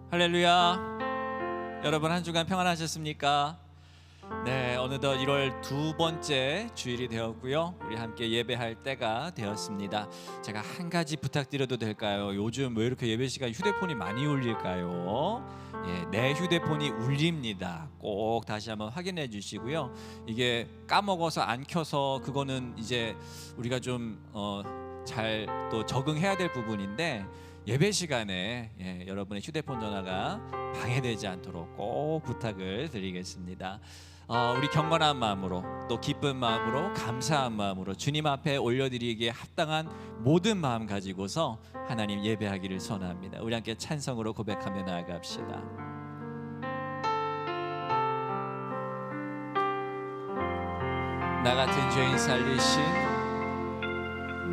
할렐루야. 여러분 한 주간 평안하셨습니까? 네, 어느덧 1월 두 번째 주일이 되었고요. 우리 함께 예배할 때가 되었습니다. 제가 한 가지 부탁드려도 될까요? 요즘 왜 이렇게 예배 시간 휴대폰이 많이 울릴까요? 내 휴대폰이 울립니다. 꼭 다시 한번 확인해 주시고요. 이게 까먹어서 안 켜서 그거는 이제 우리가 좀 잘 또 적응해야 될 부분인데, 예배 시간에 여러분의 휴대폰 전화가 방해되지 않도록 꼭 부탁을 드리겠습니다. 우리 경건한 마음으로, 또 기쁜 마음으로, 감사한 마음으로 주님 앞에 올려드리기에 합당한 모든 마음 가지고서 하나님 예배하기를 선합니다. 우리 함께 찬성으로 고백하며 나아갑시다. 나 같은 죄인 살리신,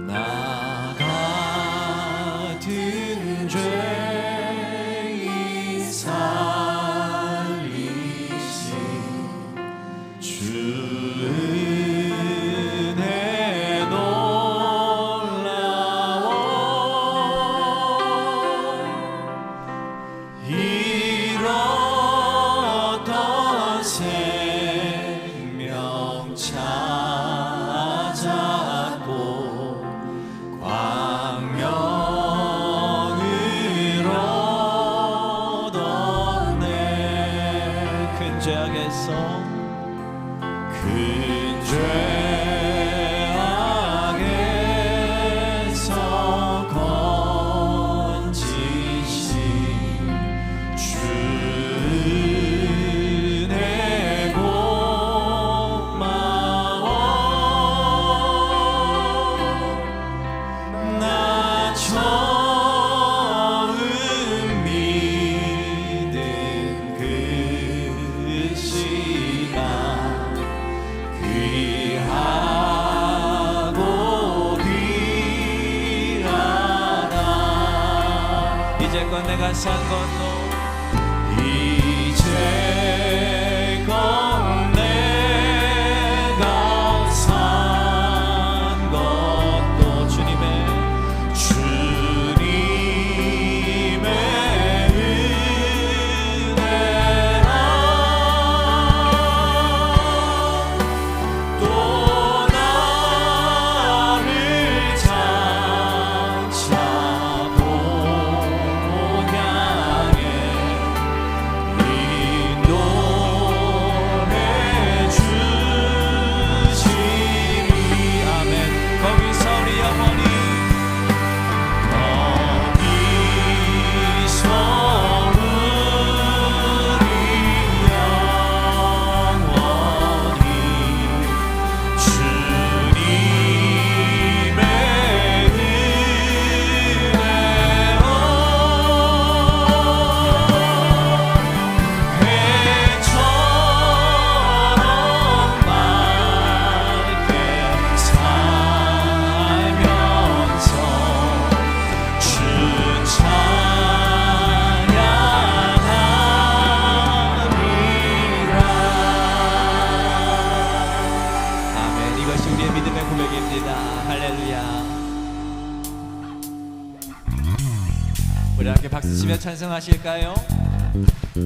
나 같은 죄인 살리신 주 은혜 놀라워. 잃었던 생명 찾았고 광명을 얻었네. 큰 죄악에서, 큰 죄악에서 건지신 주 은혜 고마워. 나 처음 믿은 그 시간 귀하고 귀하다. 이제껏 내가 산 것도, 이제껏 내가 산 것도 주님의 은혜라. 또 나를 장차 본 향해 인도해 주시리. 아멘. 거기서 우리 영원히, 거기서 우리 영원히 주님의 은혜로 해처럼 맑게 살면서 주 찬양하리라. 아멘. 이것이 우리의 믿음의 고백입니다. 할렐루야. 우리 함께 박수치며 찬송하실까요?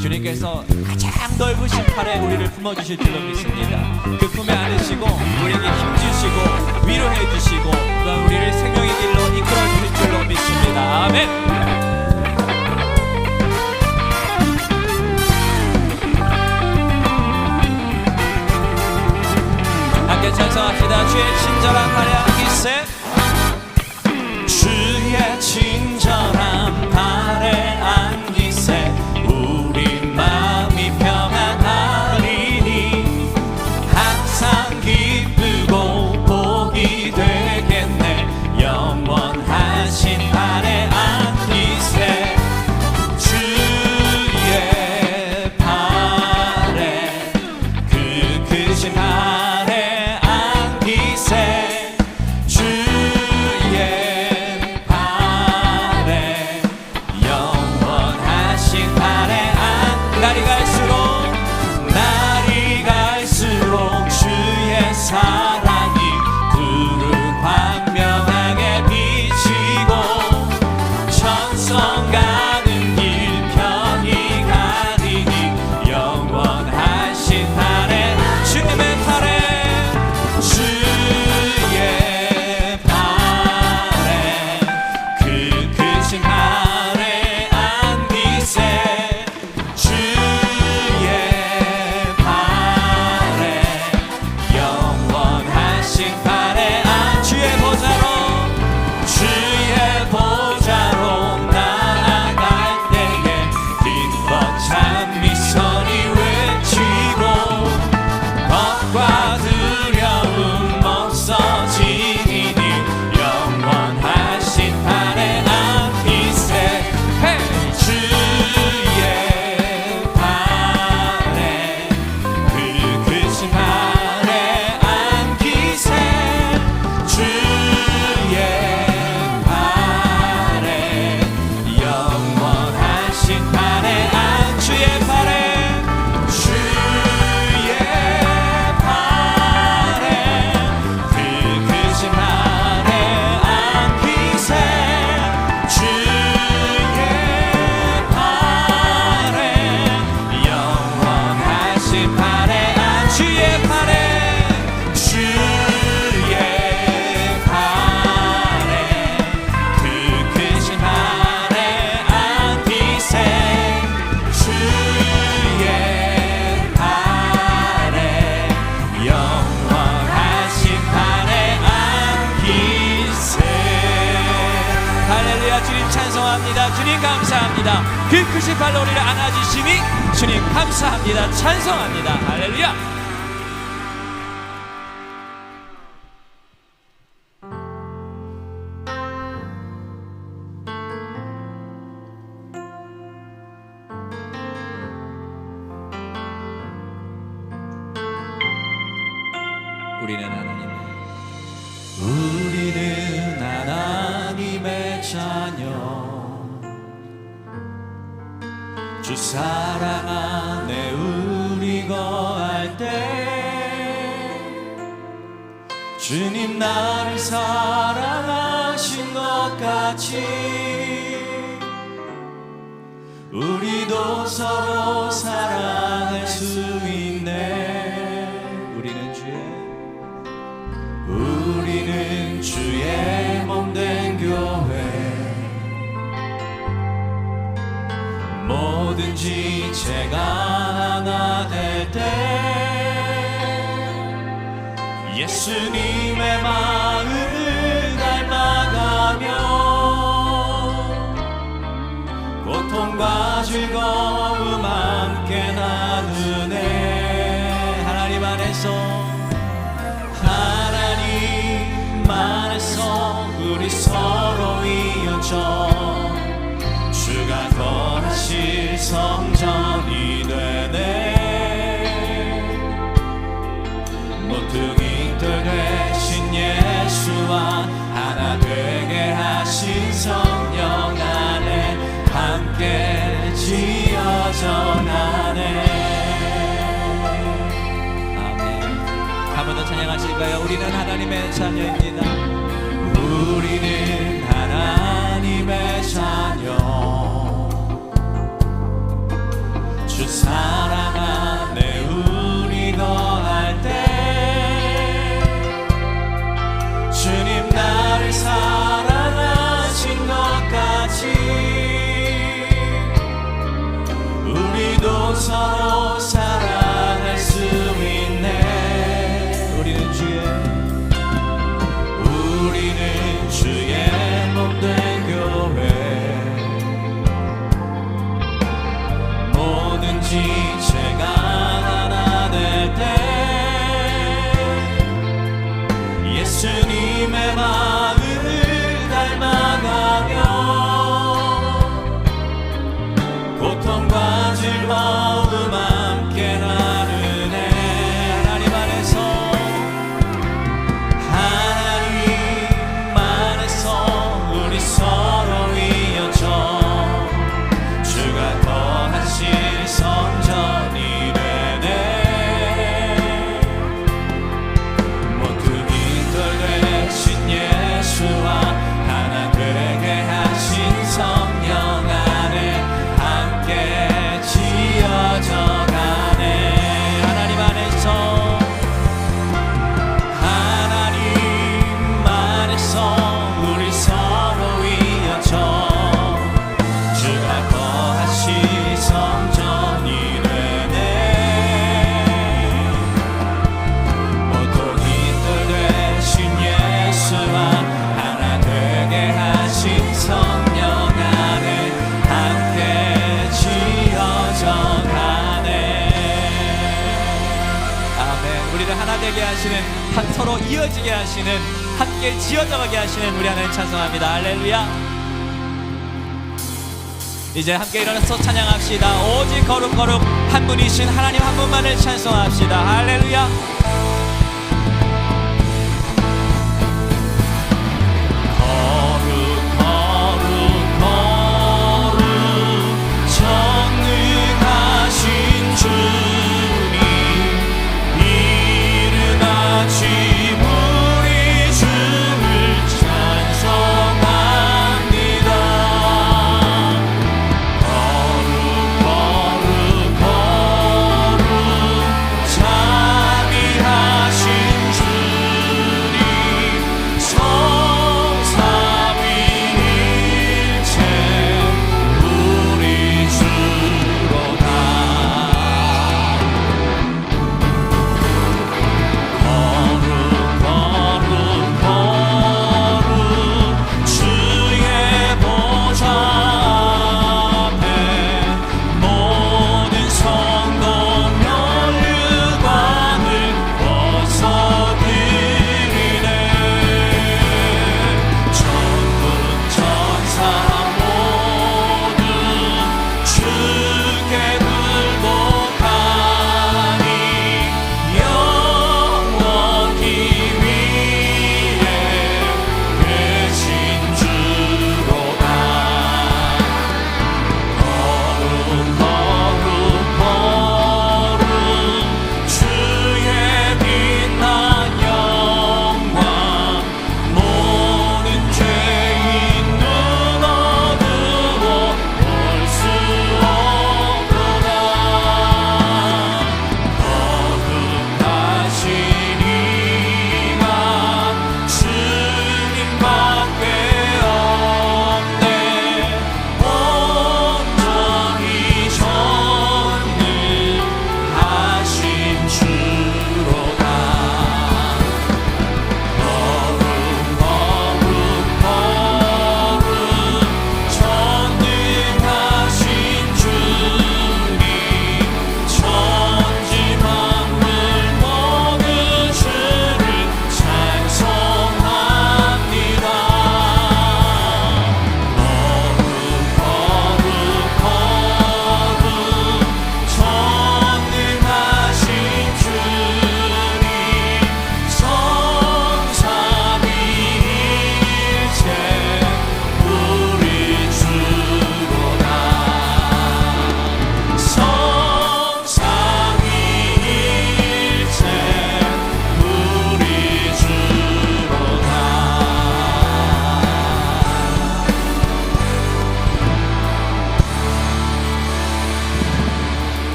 주님께서 가장 넓으신 팔에 우리를 품어주실 줄로 믿습니다. 그 품에 안으시고 우리에게 힘주시고 위로해주시고 또한 우리를 생명의 길로 이끌어주실 줄로 믿습니다. 아멘. 함께 찬송합시다. 주의 친절한 발에 안기세, 주의 친절한 발에 안기세. 우리 마음이 평안하리니 항상 기쁘고 복이 되겠네. 영원하신 발에 안기세. 판에 안 주의 팔에 주님 감사합니다. 그 크신 팔로 우리를 안아주시니 주님 감사합니다. 찬송합니다. 할렐루야. 우리는 하나님의 자녀, 주 사랑 안에 우리 거할 때 주님 나를 사랑하신 것 같이 우리도 서로 사랑할 수 있네. 우리는 주의 몸된 교회, 뭐든지 제가 하나 될 때 예수님의 마음을 닮아가며 고통과 즐거움 함께 나누네. 하나님 안에서 우리 서로 이어져 주가 거하실 성전이 되네. 모퉁이돌 되신 예수와 하나 되게 하신 성령 안에 함께 지어져 가네. 아멘. 한 번 더 찬양하실까요? 우리는 하나님의 자녀입니다. 우리는 하나님의 자녀, 주 사랑 안에 우리 거할 때 주님 나를 사랑하신 것 같이 우리도 서로 사랑할 수 있네. 우리는 주의 몸된 교회, 뭐든지 제가 하나 될 때 예수님의 마음을 닮아가며 고통과 즐거움 함께 나누네. 하나님 안에서 우리 서로 이어져 주가 거하실 성전이 되네. 모퉁이돌 되신 예수와 하나 되게 하신 성령 안에 함께 지어져 가네. 하나님 안에서 우리 서로 이어져 주가 거하실 성전이 되네. 모퉁이돌 되신 예수와 하나 되게 하신 성령 안에 함께 지어져 가네. 아멘. 우리를 하나 되게 하시는, 서로 이어지게 하시는, 함께 지어져가게 하시는 우리 하나님 찬송합니다. 할렐루야. 이제 함께 일어나서 찬양합시다. 오직 거룩 거룩 한 분이신 하나님 한 분만을 찬송합시다. 할렐루야. 거룩 거룩 거룩 저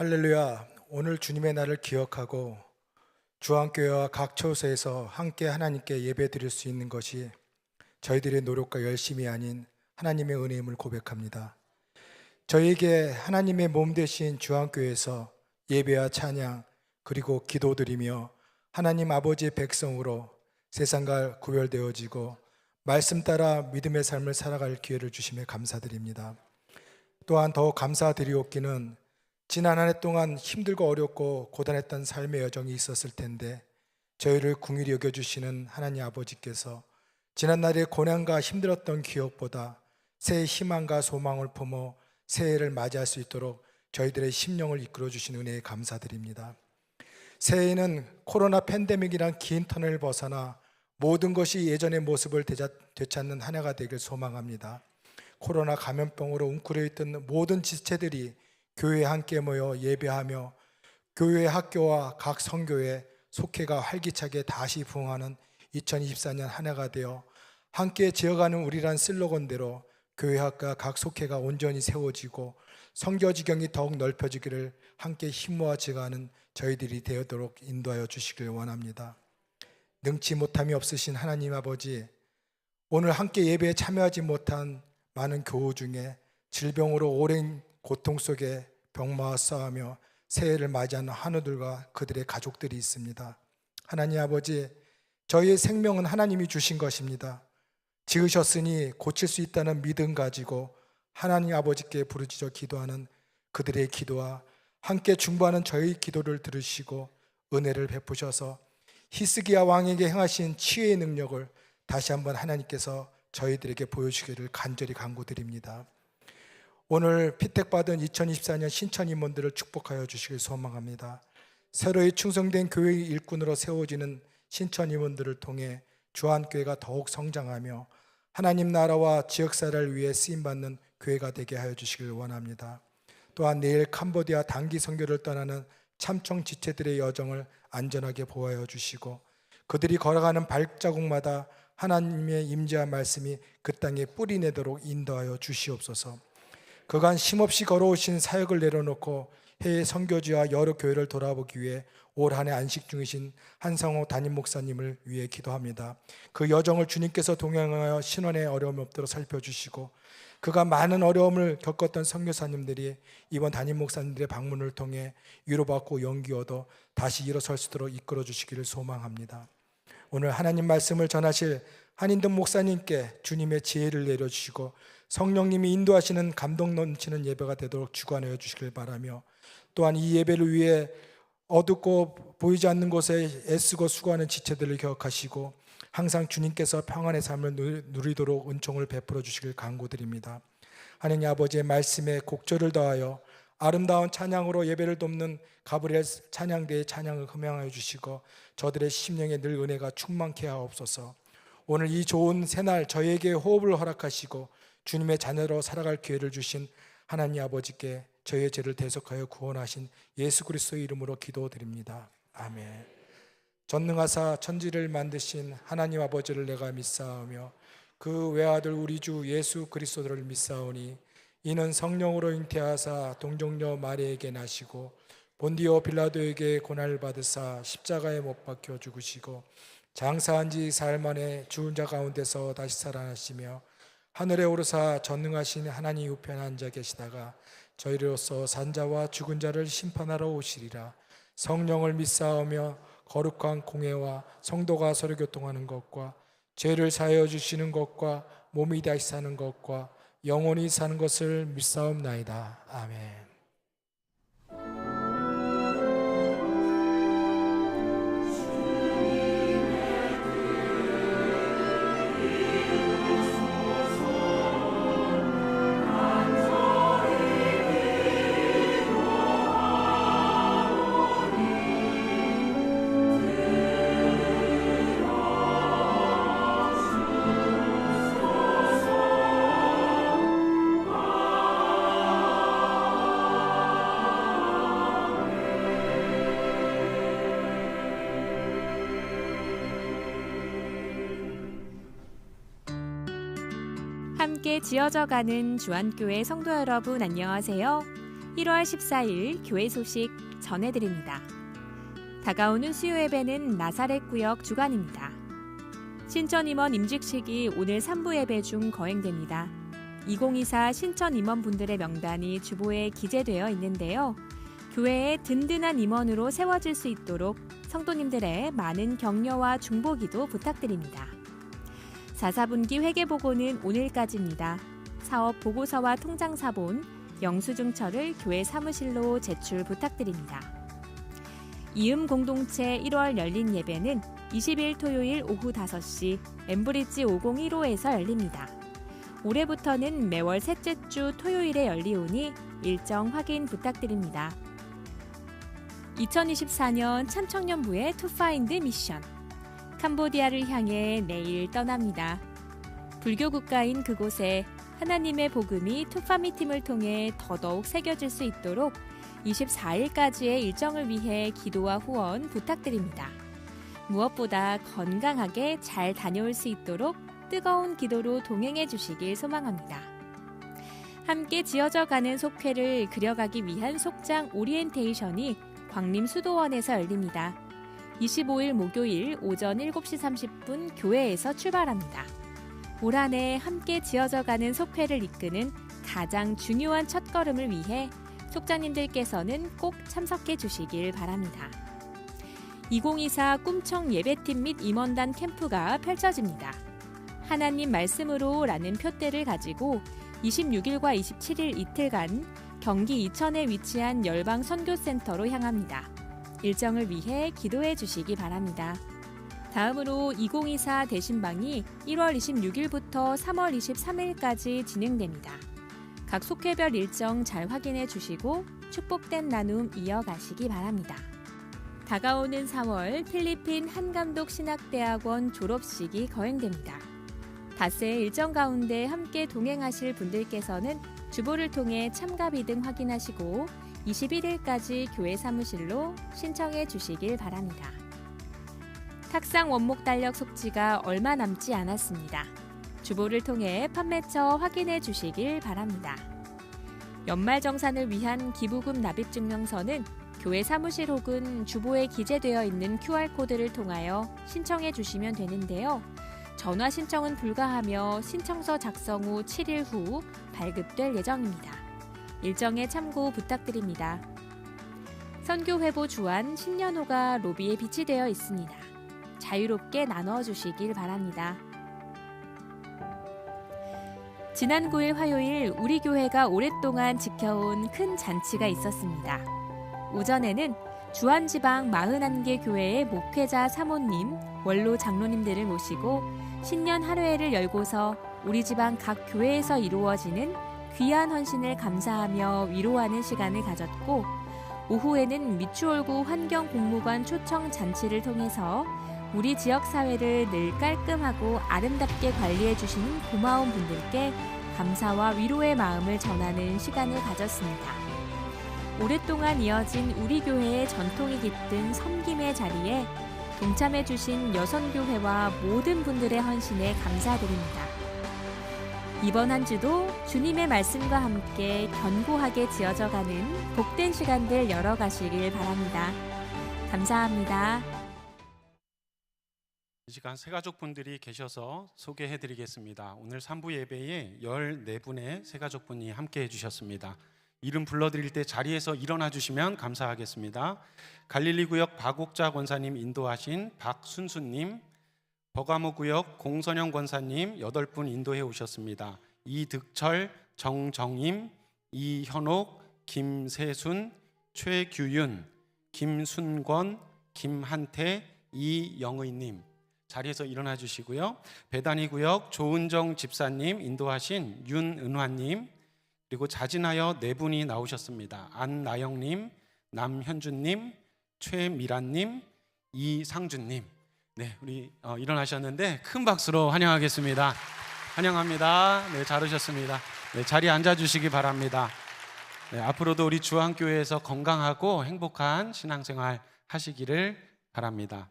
할렐루야. 오늘 주님의 날을 기억하고 주안교회와 각 처소에서 함께 하나님께 예배드릴 수 있는 것이 저희들의 노력과 열심이 아닌 하나님의 은혜임을 고백합니다. 저희에게 하나님의 몸 되신 주안교회에서 예배와 찬양 그리고 기도드리며 하나님 아버지의 백성으로 세상과 구별되어지고 말씀 따라 믿음의 삶을 살아갈 기회를 주심에 감사드립니다. 또한 더욱 감사드리옵기는 지난 한 해 동안 힘들고 어렵고 고단했던 삶의 여정이 있었을 텐데 저희를 긍휼히 여겨주시는 하나님 아버지께서 지난날의 고난과 힘들었던 기억보다 새해 희망과 소망을 품어 새해를 맞이할 수 있도록 저희들의 심령을 이끌어 주신 은혜에 감사드립니다. 새해에는 코로나 팬데믹이란 긴 터널을 벗어나 모든 것이 예전의 모습을 되찾는 한 해가 되길 소망합니다. 코로나 감염병으로 웅크려 있던 모든 지체들이 교회에 함께 모여 예배하며 교회 학교와 각 선교회 속회가 활기차게 다시 부흥하는 2024년 한 해가 되어 함께 지어가는 우리란 슬로건대로 교회학과 각 속회가 온전히 세워지고 선교지경이 더욱 넓혀지기를 함께 힘모아 지어가는 저희들이 되도록 인도하여 주시길 원합니다. 능치 못함이 없으신 하나님 아버지, 오늘 함께 예배에 참여하지 못한 많은 교우 중에 질병으로 오랜 고통 속에 병마와 싸우며 새해를 맞이하는 한우들과 그들의 가족들이 있습니다. 하나님 아버지, 저희의 생명은 하나님이 주신 것입니다. 지으셨으니 고칠 수 있다는 믿음 가지고 하나님 아버지께 부르짖어 기도하는 그들의 기도와 함께 중보하는 저희 기도를 들으시고 은혜를 베푸셔서 히스기야 왕에게 행하신 치유의 능력을 다시 한번 하나님께서 저희들에게 보여주기를 간절히 간구드립니다. 오늘 피택받은 2024년 신천 임원들을 축복하여 주시길 소망합니다. 새로이 충성된 교회 일꾼으로 세워지는 신천 임원들을 통해 주안교회가 더욱 성장하며 하나님 나라와 지역사회를 위해 쓰임받는 교회가 되게 하여 주시길 원합니다. 또한 내일 캄보디아 단기 선교를 떠나는 참청 지체들의 여정을 안전하게 보호하여 주시고 그들이 걸어가는 발자국마다 하나님의 임재와 말씀이 그 땅에 뿌리 내도록 인도하여 주시옵소서. 그간 쉼없이 걸어오신 사역을 내려놓고 해외 선교지와 여러 교회를 돌아보기 위해 올 한 해 안식 중이신 한상호 담임 목사님을 위해 기도합니다. 그 여정을 주님께서 동행하여 신원의 어려움이 없도록 살펴주시고 그가 많은 어려움을 겪었던 선교사님들이 이번 담임 목사님들의 방문을 통해 위로받고 용기 얻어 다시 일어설 수 있도록 이끌어 주시기를 소망합니다. 오늘 하나님 말씀을 전하실 한인동 목사님께 주님의 지혜를 내려주시고 성령님이 인도하시는 감동 넘치는 예배가 되도록 주관하여 주시길 바라며 또한 이 예배를 위해 어둡고 보이지 않는 곳에 애쓰고 수고하는 지체들을 기억하시고 항상 주님께서 평안의 삶을 누리도록 은총을 베풀어 주시길 간구드립니다. 하나님 아버지의 말씀에 곡절을 더하여 아름다운 찬양으로 예배를 돕는 가브리엘 찬양대의 찬양을 흠양하여 주시고 저들의 심령에 늘 은혜가 충만케 하옵소서. 오늘 이 좋은 새날 저희에게 호흡을 허락하시고 주님의 자녀로 살아갈 기회를 주신 하나님 아버지께 저희의 죄를 대속하여 구원하신 예수 그리스도의 이름으로 기도드립니다. 아멘. 전능하사 천지를 만드신 하나님 아버지를 내가 믿사오며 그 외아들 우리 주 예수 그리스도를 믿사오니 이는 성령으로 잉태하사 동정녀 마리에게 나시고 본디오 빌라도에게 고난을 받으사 십자가에 못 박혀 죽으시고 장사한 지 사흘 만에 죽은 자 가운데서 다시 살아나시며 하늘에 오르사 전능하신 하나님 우편에 앉아 계시다가 저희로서 산자와 죽은 자를 심판하러 오시리라. 성령을 믿사오며 거룩한 공회와 성도가 서로 교통하는 것과 죄를 사하여 주시는 것과 몸이 다시 사는 것과 영원히 사는 것을 믿사옵나이다. 아멘. 함께 지어져가는 주안교회 성도 여러분 안녕하세요. 1월 14일 교회 소식 전해드립니다. 다가오는 수요 예배는 나사렛 구역 주간입니다. 신천 임원 임직식이 오늘 3부 예배 중 거행됩니다. 2024 신천 임원분들의 명단이 주보에 기재되어 있는데요. 교회에 든든한 임원으로 세워질 수 있도록 성도님들의 많은 격려와 중보기도 부탁드립니다. 4사분기 회계보고는 오늘까지입니다. 사업 보고서와 통장사본, 영수증처를 교회 사무실로 제출 부탁드립니다. 이음 공동체 1월 열린 예배는 20일 토요일 오후 5시 엠브리지 5015에서 열립니다. 올해부터는 매월 셋째 주 토요일에 열리오니 일정 확인 부탁드립니다. 2024년 참청년부의 투파인드 미션. 캄보디아를 향해 내일 떠납니다. 불교 국가인 그곳에 하나님의 복음이 투파미 팀을 통해 더더욱 새겨질 수 있도록 24일까지의 일정을 위해 기도와 후원 부탁드립니다. 무엇보다 건강하게 잘 다녀올 수 있도록 뜨거운 기도로 동행해 주시길 소망합니다. 함께 지어져가는 속회를 그려가기 위한 속장 오리엔테이션이 광림수도원에서 열립니다. 25일 목요일 오전 7시 30분 교회에서 출발합니다. 올 한 해 함께 지어져가는 속회를 이끄는 가장 중요한 첫걸음을 위해 속장님들께서는 꼭 참석해 주시길 바랍니다. 2024 꿈청 예배팀 및 임원단 캠프가 펼쳐집니다. 하나님 말씀으로 라는 표대를 가지고 26일과 27일 이틀간 경기 이천에 위치한 열방 선교센터로 향합니다. 일정을 위해 기도해 주시기 바랍니다. 다음으로 2024 대신방이 1월 26일부터 3월 23일까지 진행됩니다. 각 속회별 일정 잘 확인해 주시고 축복된 나눔 이어가시기 바랍니다. 다가오는 4월 필리핀 한감독 신학대학원 졸업식이 거행됩니다. 닷새의 일정 가운데 함께 동행하실 분들께서는 주보를 통해 참가비 등 확인하시고 21일까지 교회 사무실로 신청해 주시길 바랍니다. 탁상 원목 달력 속지가 얼마 남지 않았습니다. 주보를 통해 판매처 확인해 주시길 바랍니다. 연말정산을 위한 기부금 납입증명서는 교회 사무실 혹은 주보에 기재되어 있는 QR코드를 통하여 신청해 주시면 되는데요. 전화 신청은 불가하며 신청서 작성 후 7일 후 발급될 예정입니다. 일정에 참고 부탁드립니다. 선교회보 주안 신년호가 로비에 비치되어 있습니다. 자유롭게 나눠주시길 바랍니다. 지난 9일 화요일 우리 교회가 오랫동안 지켜온 큰 잔치가 있었습니다. 오전에는 주안지방 41개 교회의 목회자 사모님, 원로 장로님들을 모시고 신년 하루회를 열고서 우리 지방 각 교회에서 이루어지는 귀한 헌신을 감사하며 위로하는 시간을 가졌고, 오후에는 미추홀구 환경공무관 초청 잔치를 통해서 우리 지역 사회를 늘 깔끔하고 아름답게 관리해 주시는 고마운 분들께 감사와 위로의 마음을 전하는 시간을 가졌습니다. 오랫동안 이어진 우리 교회의 전통이 깃든 섬김의 자리에 동참해 주신 여선교회와 모든 분들의 헌신에 감사드립니다. 이번 한 주도 주님의 말씀과 함께 견고하게 지어져가는 복된 시간들 열어가시길 바랍니다. 감사합니다. 이 시간 새가족분들이 계셔서 소개해드리겠습니다. 오늘 3부 예배에 14분의 새가족분이 함께 해주셨습니다. 이름 불러드릴 때 자리에서 일어나 주시면 감사하겠습니다. 갈릴리 구역 박옥자 권사님 인도하신 박순수님, 버가모 구역 공선영 권사님 8분 인도해 오셨습니다. 이득철, 정정임, 이현옥, 김세순, 최규윤, 김순권, 김한태, 이영의님 자리에서 일어나 주시고요. 배단위 구역 조은정 집사님 인도하신 윤은화님, 그리고 자진하여 4분이 나오셨습니다. 안나영님, 남현준님, 최미란님, 이상준님. 네, 우리 일어나셨는데 큰 박수로 환영하겠습니다. 환영합니다. 네, 잘 오셨습니다. 네, 자리에 앉아주시기 바랍니다. 네, 앞으로도 우리 주안교회에서 건강하고 행복한 신앙생활 하시기를 바랍니다.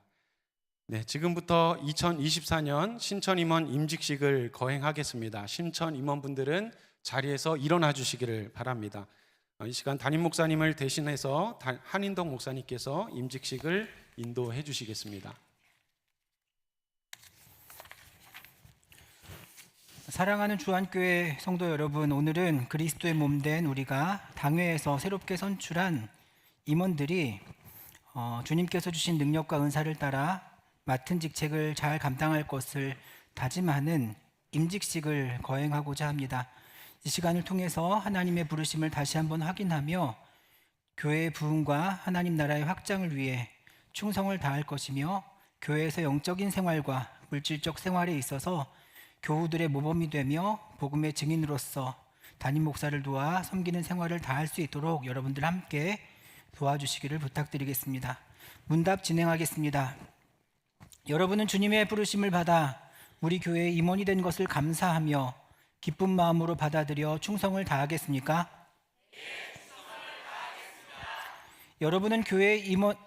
네, 지금부터 2024년 신천 임원 임직식을 거행하겠습니다. 신천 임원분들은 자리에서 일어나 주시기를 바랍니다. 이 시간 담임 목사님을 대신해서 한인덕 목사님께서 임직식을 인도해 주시겠습니다. 사랑하는 주안교회 성도 여러분, 오늘은 그리스도의 몸된 우리가 당회에서 새롭게 선출한 임원들이 주님께서 주신 능력과 은사를 따라 맡은 직책을 잘 감당할 것을 다짐하는 임직식을 거행하고자 합니다. 이 시간을 통해서 하나님의 부르심을 다시 한번 확인하며 교회의 부흥과 하나님 나라의 확장을 위해 충성을 다할 것이며 교회에서 영적인 생활과 물질적 생활에 있어서 교우들의 모범이 되며 복음의 증인으로서 담임 목사를 도와 섬기는 생활을 다할 수 있도록 여러분들 함께 도와주시기를 부탁드리겠습니다. 문답 진행하겠습니다. 여러분은 주님의 부르심을 받아 우리 교회의 임원이 된 것을 감사하며 기쁜 마음으로 받아들여 충성을 다하겠습니까? 여러분은 교회의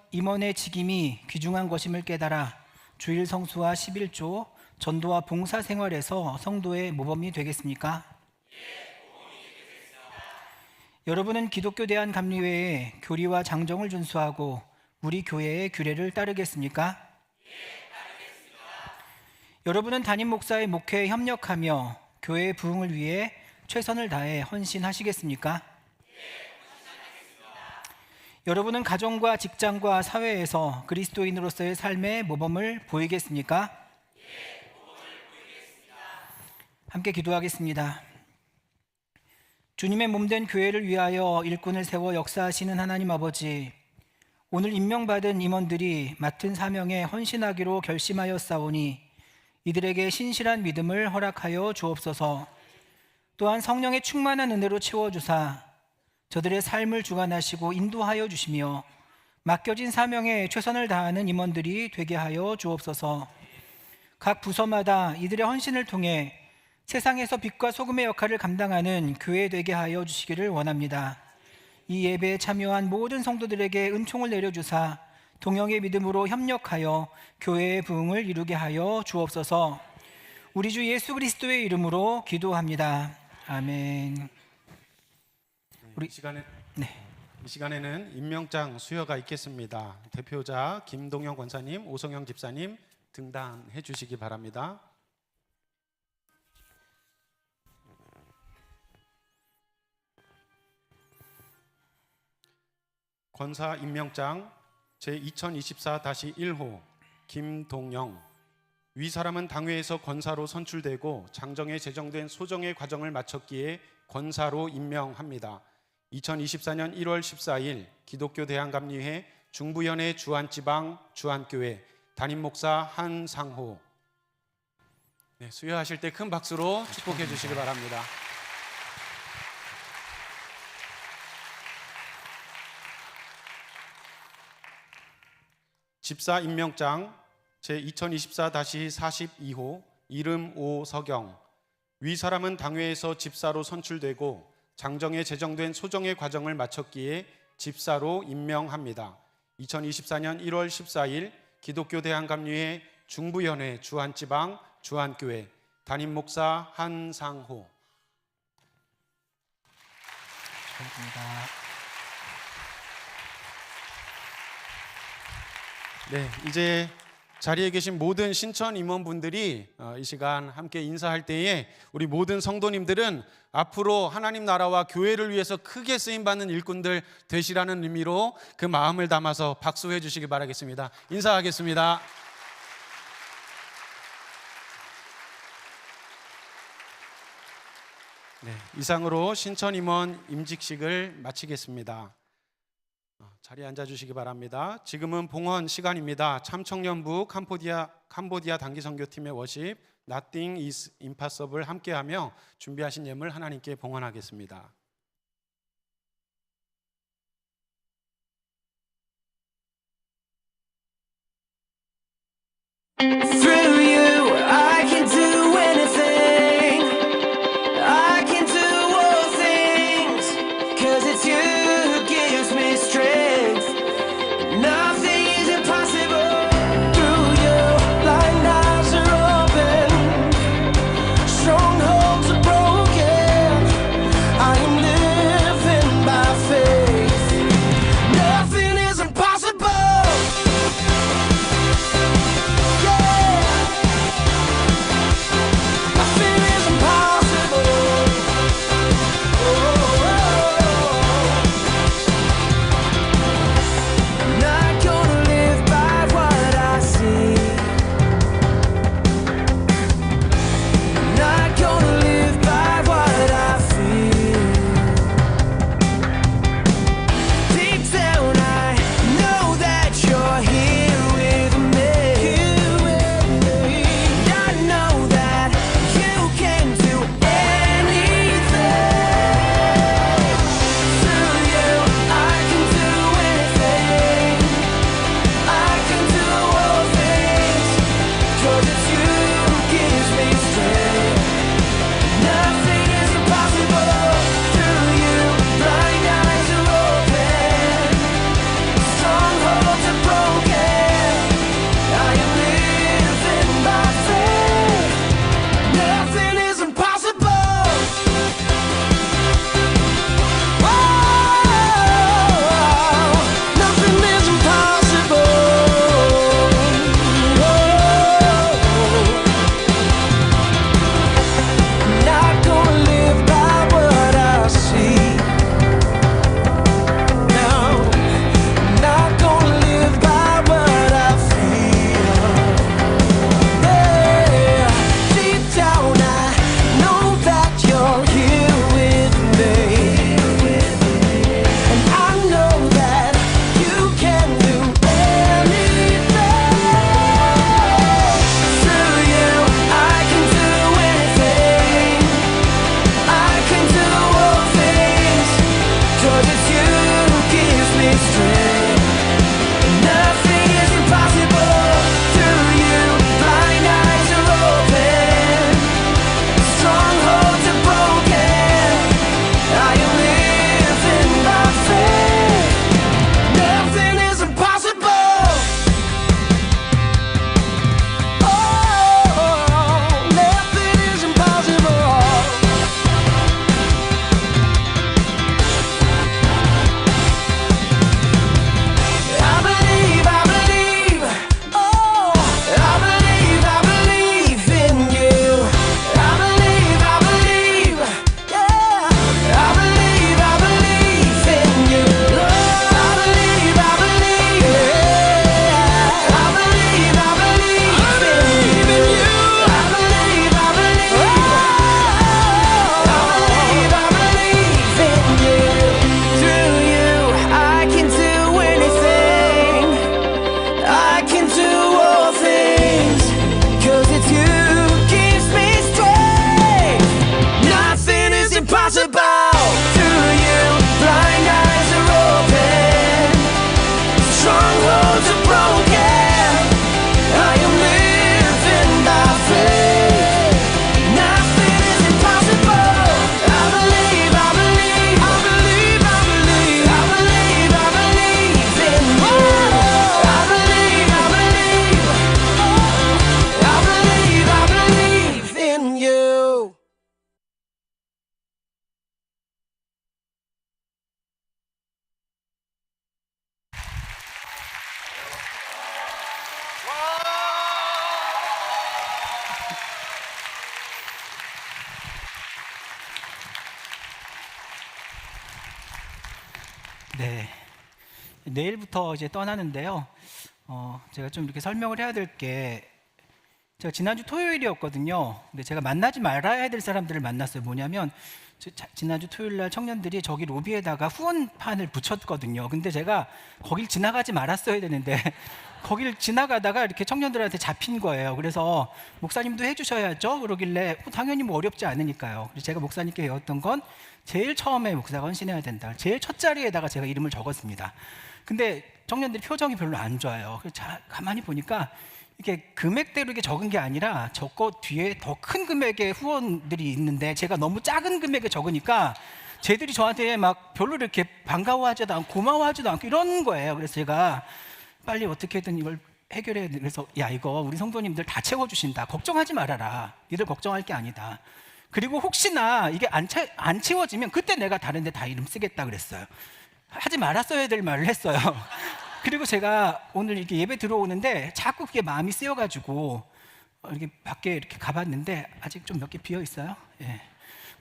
임원의 직임이 귀중한 것임을 깨달아 주일 성수와 11조 전도와 봉사 생활에서 성도의 모범이 되겠습니까? 여러분은 기독교 대한감리회의 교리와 장정을 준수하고 우리 교회의 규례를 따르겠습니까? 여러분은 담임 목사의 목회에 협력하며 교회의 부흥을 위해 최선을 다해 헌신하시겠습니까? 여러분은 가정과 직장과 사회에서 그리스도인으로서의 삶의 모범을 보이겠습니까? 함께 기도하겠습니다. 주님의 몸된 교회를 위하여 일꾼을 세워 역사하시는 하나님 아버지, 오늘 임명받은 임원들이 맡은 사명에 헌신하기로 결심하였사오니 이들에게 신실한 믿음을 허락하여 주옵소서. 또한 성령의 충만한 은혜로 채워주사 저들의 삶을 주관하시고 인도하여 주시며 맡겨진 사명에 최선을 다하는 임원들이 되게 하여 주옵소서. 각 부서마다 이들의 헌신을 통해 세상에서 빛과 소금의 역할을 감당하는 교회 되게 하여 주시기를 원합니다. 이 예배에 참여한 모든 성도들에게 은총을 내려주사 동영의 믿음으로 협력하여 교회의 부흥을 이루게 하여 주옵소서. 우리 주 예수 그리스도의 이름으로 기도합니다. 아멘. 이 시간에는 임명장 수여가 있겠습니다. 대표자 김동영 권사님, 오성영 집사님 등단해 주시기 바랍니다. 권사 임명장 제2024-1호 김동영. 위 사람은 당회에서 권사로 선출되고 장정에 제정된 소정의 과정을 마쳤기에 권사로 임명합니다. 2024년 1월 14일 기독교 대한감리회 중부연회 주안지방 주안교회 담임 목사 한상호. 수여하실 때 큰 박수로 축복해 주시기 바랍니다. 집사 임명장 제2024-42호 이름 오서경. 위 사람은 당회에서 집사로 선출되고 장정에 제정된 소정의 과정을 마쳤기에 집사로 임명합니다. 2024년 1월 14일 기독교 대한감리회 중부연회 주안지방 주안교회 담임 목사 한상호. 감사합니다. 이제 자리에 계신 모든 신천 임원분들이 이 시간 함께 인사할 때에 우리 모든 성도님들은 앞으로 하나님 나라와 교회를 위해서 크게 쓰임받는 일꾼들 되시라는 의미로 그 마음을 담아서 박수해 주시기 바라겠습니다. 인사하겠습니다. 이상으로 신천 임원 임직식을 마치겠습니다. 자리에 앉아주시기 바랍니다. 지금은 봉헌 시간입니다. 참청년부 캄보디아 단기선교팀의 워십 Nothing is Impossible 함께하며 준비하신 예물 하나님께 봉헌하겠습니다. Through you, I can do anything. I can do all things. 'Cause it's you who gives me strength. Nothing is impossible. Through you, blind eyes are open. Strongholds are broken. I am living by faith. 네, 내일부터 이제 떠나는데요. 제가 좀 이렇게 설명을 해야 될 게, 제가 지난주 토요일이었거든요. 근데 제가 만나지 말아야 될 사람들을 만났어요. 뭐냐면 지난주 토요일 날 청년들이 저기 로비에다가 후원판을 붙였거든요. 근데 제가 거길 지나가지 말았어야 되는데 거길 지나가다가 이렇게 청년들한테 잡힌 거예요. 그래서 목사님도 해주셔야죠. 그러길래 당연히 뭐 어렵지 않으니까요. 그래서 제가 목사님께 배웠던 건 제일 처음에 목사가 헌신해야 된다. 제일 첫 자리에다가 제가 이름을 적었습니다. 근데 청년들이 표정이 별로 안 좋아요. 그래서 가만히 보니까 이게 금액대로 이게 적은 게 아니라 저거 뒤에 더 큰 금액의 후원들이 있는데 제가 너무 작은 금액에 적으니까 쟤들이 저한테 막 별로 이렇게 반가워하지도 않고 고마워하지도 않고 이런 거예요. 그래서 제가 빨리 어떻게든 이걸 해결해야 돼. 그래서 야, 이거 우리 성도님들 다 채워주신다. 걱정하지 말아라. 니들 걱정할 게 아니다. 그리고 혹시나 이게 안 채워지면 그때 내가 다른 데 다 이름 쓰겠다 그랬어요. 하지 말았어야 될 말을 했어요. 그리고 제가 오늘 이렇게 예배 들어오는데 자꾸 그게 마음이 쓰여가지고 이렇게 밖에 이렇게 가봤는데 아직 좀 몇 개 비어 있어요. 예.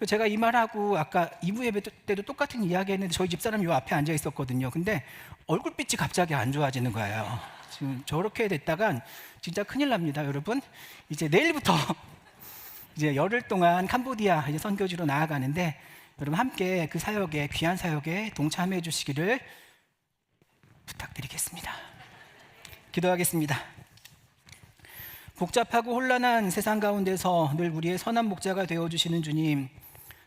제가 이 말하고 아까 2부 예배 때도 똑같은 이야기 했는데 저희 집사람이 요 앞에 앉아 있었거든요. 근데 얼굴빛이 갑자기 안 좋아지는 거예요. 지금 저렇게 됐다간 진짜 큰일 납니다, 여러분. 이제 내일부터 이제 열흘 동안 캄보디아 이제 선교지로 나아가는데 여러분 함께 그 사역에, 귀한 사역에 동참해 주시기를 부탁드리겠습니다. 기도하겠습니다. 복잡하고 혼란한 세상 가운데서 늘 우리의 선한 목자가 되어주시는 주님,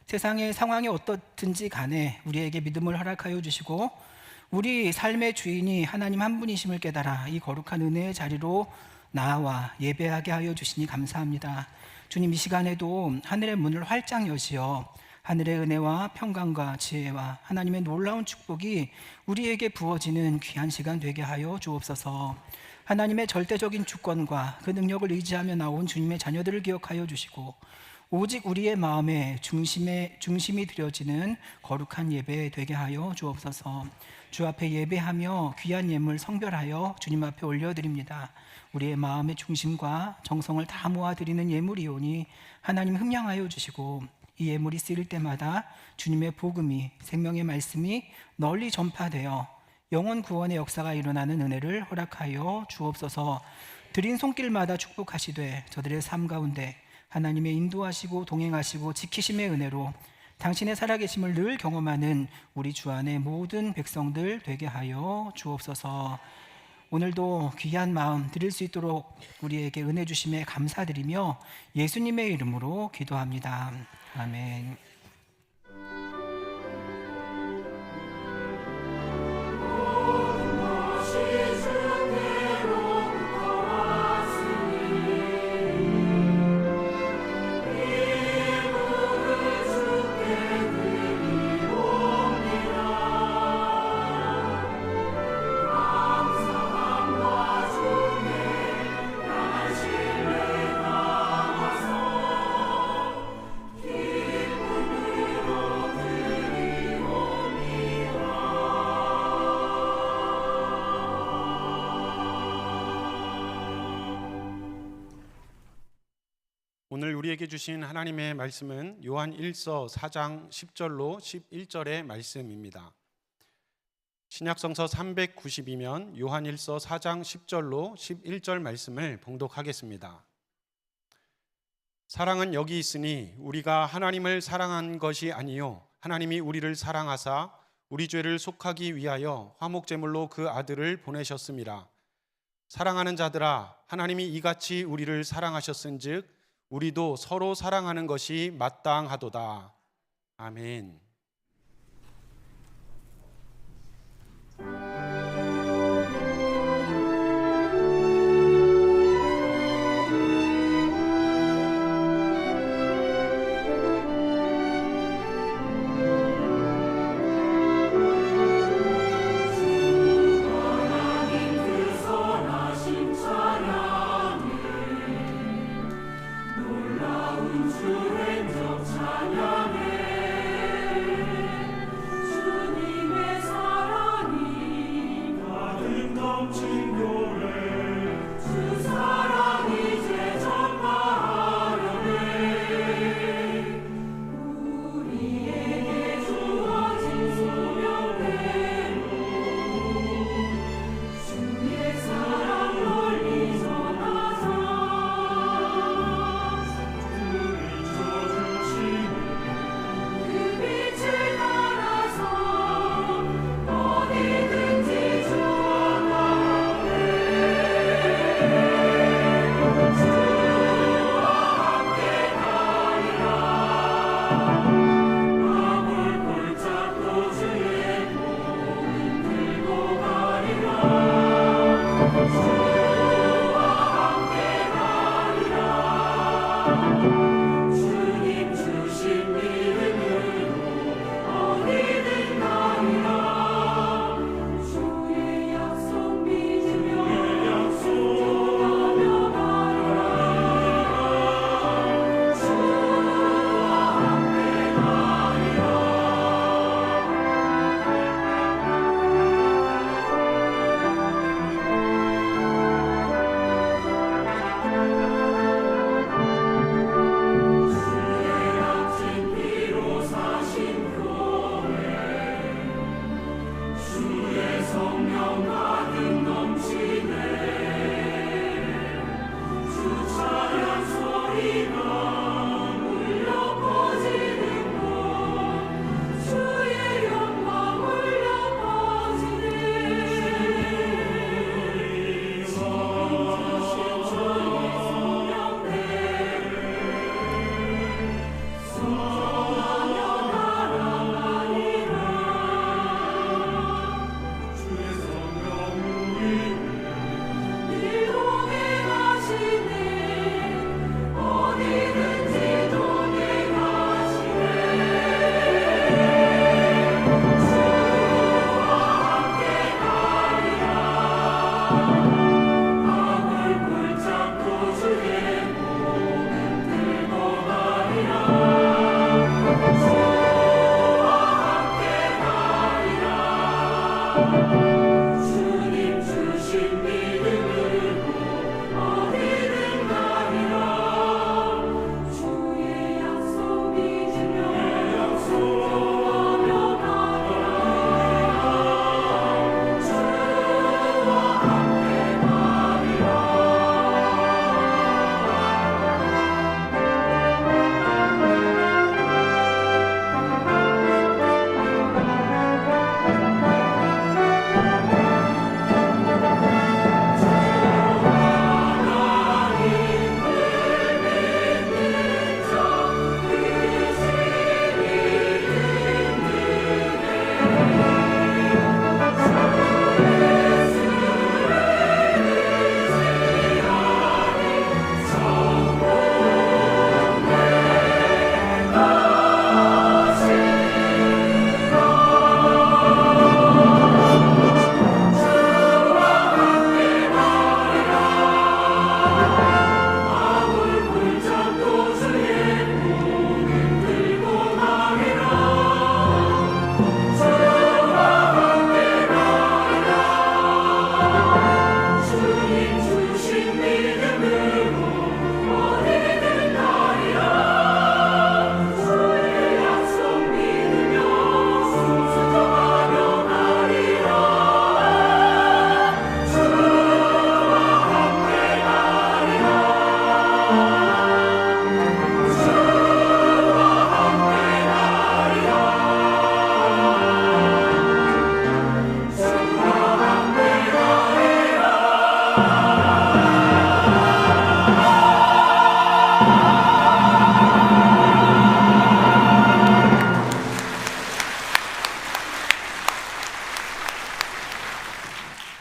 세상의 상황이 어떻든지 간에 우리에게 믿음을 허락하여 주시고 우리 삶의 주인이 하나님 한 분이심을 깨달아 이 거룩한 은혜의 자리로 나와 예배하게 하여 주시니 감사합니다. 주님, 이 시간에도 하늘의 문을 활짝 여시어 하늘의 은혜와 평강과 지혜와 하나님의 놀라운 축복이 우리에게 부어지는 귀한 시간 되게 하여 주옵소서. 하나님의 절대적인 주권과 그 능력을 의지하며 나온 주님의 자녀들을 기억하여 주시고 오직 우리의 마음에 중심이 드려지는 거룩한 예배 되게 하여 주옵소서. 주 앞에 예배하며 귀한 예물 성별하여 주님 앞에 올려드립니다. 우리의 마음의 중심과 정성을 다 모아드리는 예물이오니 하나님 흠양하여 주시고 이 예물이 쓰일 때마다 주님의 복음이, 생명의 말씀이 널리 전파되어 영혼 구원의 역사가 일어나는 은혜를 허락하여 주옵소서. 드린 손길마다 축복하시되 저들의 삶 가운데 하나님의 인도하시고 동행하시고 지키심의 은혜로 당신의 살아계심을 늘 경험하는 우리 주 안의 모든 백성들 되게 하여 주옵소서. 오늘도 귀한 마음 드릴 수 있도록 우리에게 은혜 주심에 감사드리며 예수님의 이름으로 기도합니다. 아멘. 오늘 우리에게 주신 하나님의 말씀은 요한 1서 4장 10절로 11절의 말씀입니다. 신약성서 392면 요한 1서 4장 10절로 11절 말씀을 봉독하겠습니다. 사랑은 여기 있으니 우리가 하나님을 사랑한 것이 아니요 하나님이 우리를 사랑하사 우리 죄를 속하기 위하여 화목제물로 그 아들을 보내셨습니다. 사랑하는 자들아, 하나님이 이같이 우리를 사랑하셨은즉 우리도 서로 사랑하는 것이 마땅하도다. 아멘. 놀라운 주 행적 찬양해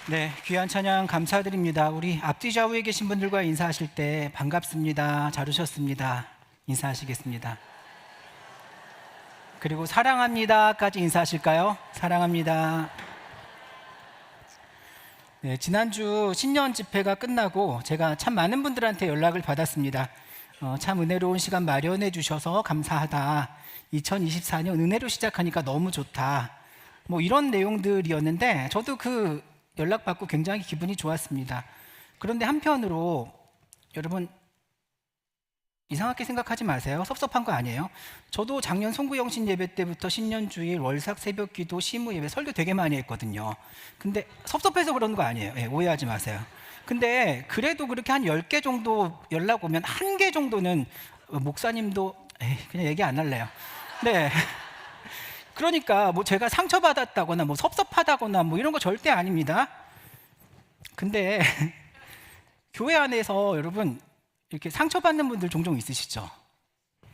네, 귀한 찬양 감사드립니다. 우리 앞뒤 좌우에 계신 분들과 인사하실 때 반갑습니다, 잘 오셨습니다 인사하시겠습니다. 그리고 사랑합니다까지 인사하실까요? 사랑합니다. 네, 지난주 신년 집회가 끝나고 제가 참 많은 분들한테 연락을 받았습니다. 참 은혜로운 시간 마련해 주셔서 감사하다. 2024년 은혜로 시작하니까 너무 좋다. 뭐 이런 내용들이었는데 저도 그 연락받고 굉장히 기분이 좋았습니다. 그런데 한편으로 여러분 이상하게 생각하지 마세요. 섭섭한 거 아니에요. 저도 작년 송구영신 예배 때부터 신년주일, 월삭 새벽기도, 시무 예배 설교 되게 많이 했거든요. 근데 섭섭해서 그런 거 아니에요. 네, 오해하지 마세요. 근데 그래도 그렇게 한 10개 정도 연락 오면 1개 정도는 목사님도 그냥 얘기 안 할래요. 네. 그러니까 뭐 제가 상처받았다거나 뭐 섭섭하다거나 뭐 이런 거 절대 아닙니다. 근데 교회 안에서 여러분 이렇게 상처받는 분들 종종 있으시죠?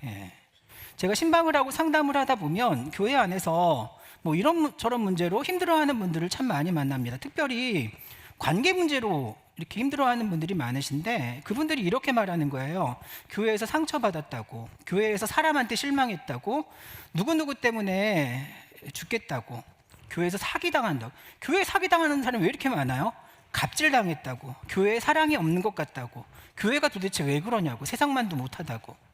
예. 제가 신방을 하고 상담을 하다 보면 교회 안에서 뭐 이런 저런 문제로 힘들어하는 분들을 참 많이 만납니다. 특별히 관계 문제로 이렇게 힘들어하는 분들이 많으신데 그분들이 이렇게 말하는 거예요. 교회에서 상처받았다고, 교회에서 사람한테 실망했다고, 누구누구 때문에 죽겠다고, 교회에서 사기당한다고. 교회에 사기당하는 사람이 왜 이렇게 많아요? 갑질당했다고, 교회에 사랑이 없는 것 같다고, 교회가 도대체 왜 그러냐고, 세상만도 못하다고.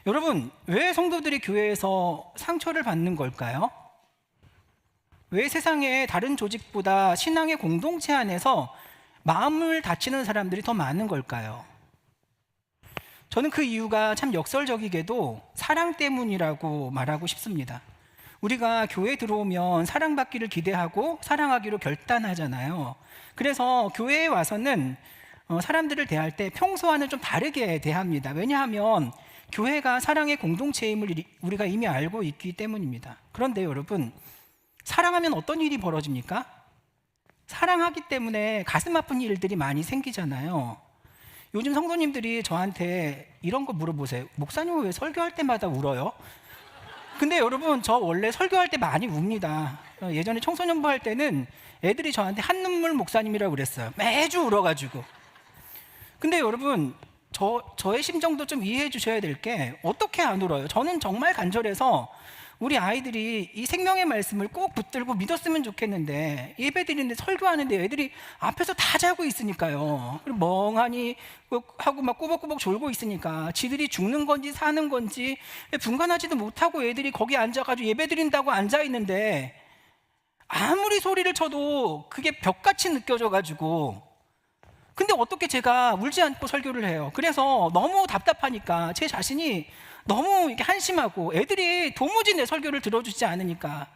여러분, 왜 성도들이 교회에서 상처를 받는 걸까요? 왜 세상의 다른 조직보다 신앙의 공동체 안에서 마음을 다치는 사람들이 더 많은 걸까요? 저는 그 이유가 참 역설적이게도 사랑 때문이라고 말하고 싶습니다. 우리가 교회에 들어오면 사랑받기를 기대하고 사랑하기로 결단하잖아요. 그래서 교회에 와서는 사람들을 대할 때 평소와는 좀 다르게 대합니다. 왜냐하면 교회가 사랑의 공동체임을 우리가 이미 알고 있기 때문입니다. 그런데 여러분, 사랑하면 어떤 일이 벌어집니까? 사랑하기 때문에 가슴 아픈 일들이 많이 생기잖아요. 요즘 성도님들이 저한테 이런 거 물어보세요. 목사님은 왜 설교할 때마다 울어요? 근데 여러분, 저 원래 설교할 때 많이 웁니다. 예전에 청소년부 할 때는 애들이 저한테 한눈물 목사님이라고 그랬어요. 매주 울어가지고. 근데 여러분, 저의 심정도 좀 이해해 주셔야 될 게, 어떻게 안 울어요? 저는 정말 간절해서 우리 아이들이 이 생명의 말씀을 꼭 붙들고 믿었으면 좋겠는데, 예배 드리는데 설교하는데 애들이 앞에서 다 자고 있으니까요. 그리고 멍하니 하고 막 꾸벅꾸벅 졸고 있으니까 지들이 죽는 건지 사는 건지 분간하지도 못하고 애들이 거기 앉아가지고 예배 드린다고 앉아있는데, 아무리 소리를 쳐도 그게 벽같이 느껴져가지고, 근데 어떻게 제가 울지 않고 설교를 해요? 그래서 너무 답답하니까, 제 자신이 너무 이렇게 한심하고, 애들이 도무지 내 설교를 들어주지 않으니까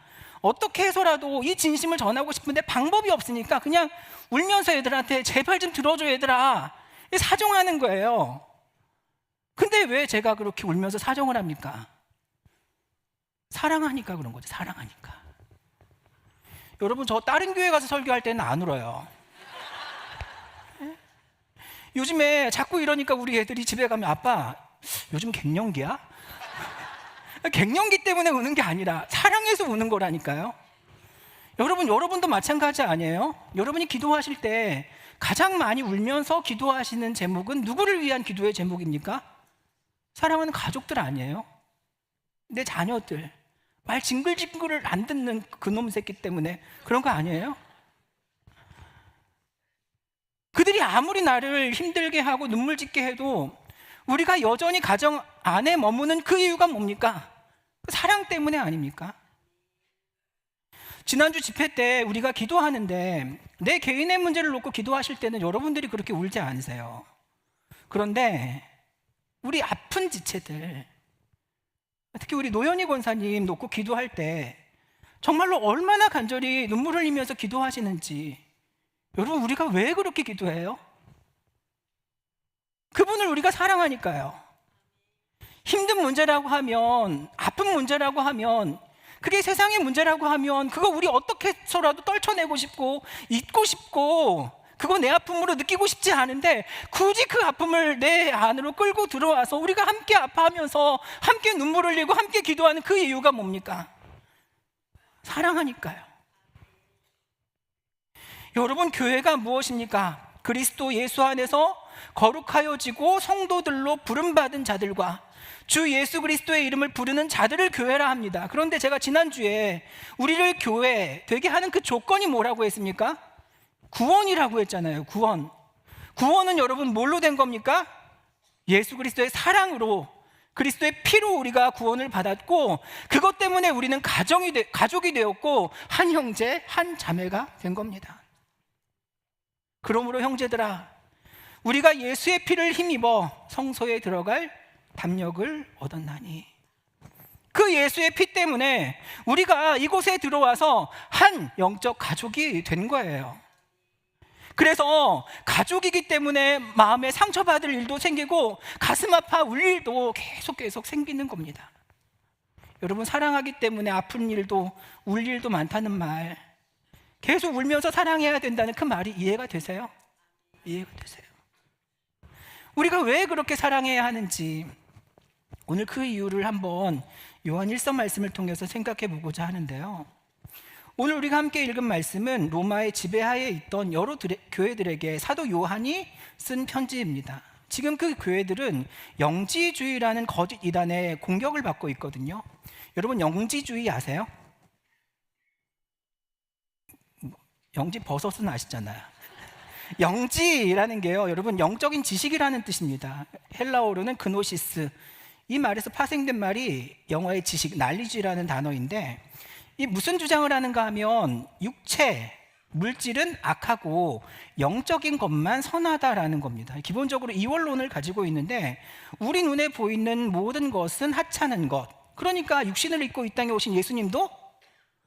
어떻게 해서라도 이 진심을 전하고 싶은데 방법이 없으니까 그냥 울면서 애들한테 제발 좀 들어줘 얘들아, 사정하는 거예요. 근데 왜 제가 그렇게 울면서 사정을 합니까? 사랑하니까 그런 거죠. 사랑하니까. 여러분, 저 다른 교회 가서 설교할 때는 안 울어요. 요즘에 자꾸 이러니까 우리 애들이 집에 가면, 아빠 요즘 갱년기야? 갱년기 때문에 우는 게 아니라 사랑해서 우는 거라니까요. 여러분도 마찬가지 아니에요? 여러분이 기도하실 때 가장 많이 울면서 기도하시는 제목은 누구를 위한 기도의 제목입니까? 사랑하는 가족들 아니에요? 내 자녀들, 말 징글징글을 안 듣는 그놈 새끼 때문에 그런 거 아니에요? 그들이 아무리 나를 힘들게 하고 눈물 짓게 해도 우리가 여전히 가정 안에 머무는 그 이유가 뭡니까? 사랑 때문에 아닙니까? 지난주 집회 때 우리가 기도하는데 내 개인의 문제를 놓고 기도하실 때는 여러분들이 그렇게 울지 않으세요. 그런데 우리 아픈 지체들, 특히 우리 노현희 권사님 놓고 기도할 때 정말로 얼마나 간절히 눈물 흘리면서 기도하시는지. 여러분, 우리가 왜 그렇게 기도해요? 그분을 우리가 사랑하니까요. 힘든 문제라고 하면, 아픈 문제라고 하면, 그게 세상의 문제라고 하면 그거 우리 어떻게 해서라도 떨쳐내고 싶고 잊고 싶고, 그거 내 아픔으로 느끼고 싶지 않은데 굳이 그 아픔을 내 안으로 끌고 들어와서 우리가 함께 아파하면서 함께 눈물 흘리고 함께 기도하는 그 이유가 뭡니까? 사랑하니까요. 여러분, 교회가 무엇입니까? 그리스도 예수 안에서 거룩하여지고 성도들로 부름받은 자들과 주 예수 그리스도의 이름을 부르는 자들을 교회라 합니다. 그런데 제가 지난주에 우리를 교회 되게 하는 그 조건이 뭐라고 했습니까? 구원이라고 했잖아요. 구원은 여러분 뭘로 된 겁니까? 예수 그리스도의 사랑으로, 그리스도의 피로 우리가 구원을 받았고, 그것 때문에 우리는 가족이 되었고 한 형제 한 자매가 된 겁니다. 그러므로 형제들아, 우리가 예수의 피를 힘입어 성소에 들어갈 담력을 얻었나니, 그 예수의 피 때문에 우리가 이곳에 들어와서 한 영적 가족이 된 거예요. 그래서 가족이기 때문에 마음에 상처받을 일도 생기고 가슴 아파 울 일도 계속 생기는 겁니다. 여러분, 사랑하기 때문에 아픈 일도 울 일도 많다는 말, 계속 울면서 사랑해야 된다는 그 말이 이해가 되세요? 이해가 되세요? 우리가 왜 그렇게 사랑해야 하는지 오늘 그 이유를 한번 요한 1서 말씀을 통해서 생각해 보고자 하는데요. 오늘 우리가 함께 읽은 말씀은 로마의 지배하에 있던 여러 교회들에게 사도 요한이 쓴 편지입니다. 지금 그 교회들은 영지주의라는 거짓 이단의 공격을 받고 있거든요. 여러분 영지주의 아세요? 영지 버섯은 아시잖아요. 영지라는 게요, 여러분 영적인 지식이라는 뜻입니다. 헬라어로는 그노시스. 이 말에서 파생된 말이 영어의 지식, 날리지라는 단어인데, 이 무슨 주장을 하는가 하면 육체, 물질은 악하고 영적인 것만 선하다라는 겁니다. 기본적으로 이원론을 가지고 있는데, 우리 눈에 보이는 모든 것은 하찮은 것, 그러니까 육신을 입고 이 땅에 오신 예수님도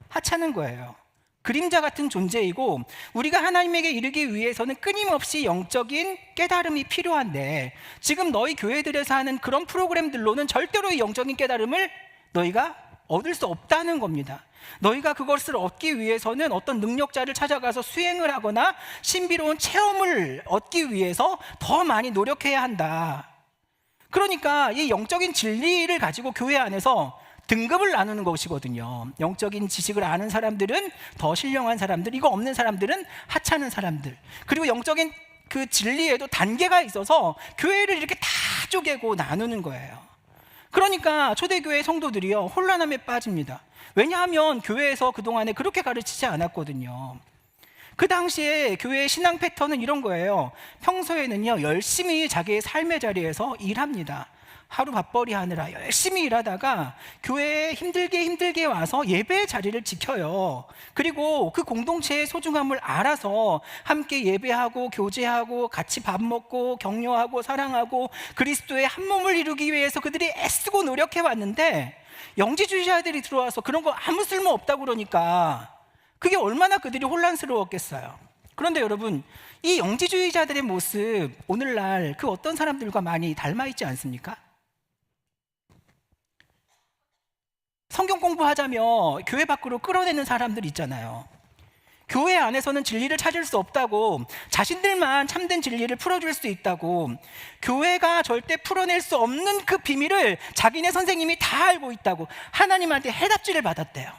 하찮은 거예요. 그림자 같은 존재이고, 우리가 하나님에게 이르기 위해서는 끊임없이 영적인 깨달음이 필요한데, 지금 너희 교회들에서 하는 그런 프로그램들로는 절대로 이 영적인 깨달음을 너희가 얻을 수 없다는 겁니다. 너희가 그것을 얻기 위해서는 어떤 능력자를 찾아가서 수행을 하거나 신비로운 체험을 얻기 위해서 더 많이 노력해야 한다. 그러니까 이 영적인 진리를 가지고 교회 안에서 등급을 나누는 것이거든요. 영적인 지식을 아는 사람들은 더 신령한 사람들, 이거 없는 사람들은 하찮은 사람들. 그리고 영적인 그 진리에도 단계가 있어서 교회를 이렇게 다 쪼개고 나누는 거예요. 그러니까 초대교회 성도들이요, 혼란함에 빠집니다. 왜냐하면 교회에서 그동안에 그렇게 가르치지 않았거든요. 그 당시에 교회의 신앙 패턴은 이런 거예요. 평소에는요, 열심히 자기의 삶의 자리에서 일합니다. 하루 밥벌이 하느라 열심히 일하다가 교회에 힘들게 와서 예배의 자리를 지켜요. 그리고 그 공동체의 소중함을 알아서 함께 예배하고 교제하고 같이 밥 먹고 격려하고 사랑하고 그리스도의 한 몸을 이루기 위해서 그들이 애쓰고 노력해 왔는데, 영지주의자들이 들어와서 그런 거 아무 쓸모 없다고 그러니까 그게 얼마나 그들이 혼란스러웠겠어요. 그런데 여러분, 이 영지주의자들의 모습 오늘날 그 어떤 사람들과 많이 닮아 있지 않습니까? 성경 공부하자며 교회 밖으로 끌어내는 사람들 있잖아요. 교회 안에서는 진리를 찾을 수 없다고, 자신들만 참된 진리를 풀어줄 수 있다고, 교회가 절대 풀어낼 수 없는 그 비밀을 자기네 선생님이 다 알고 있다고 하나님한테 해답지를 받았대요.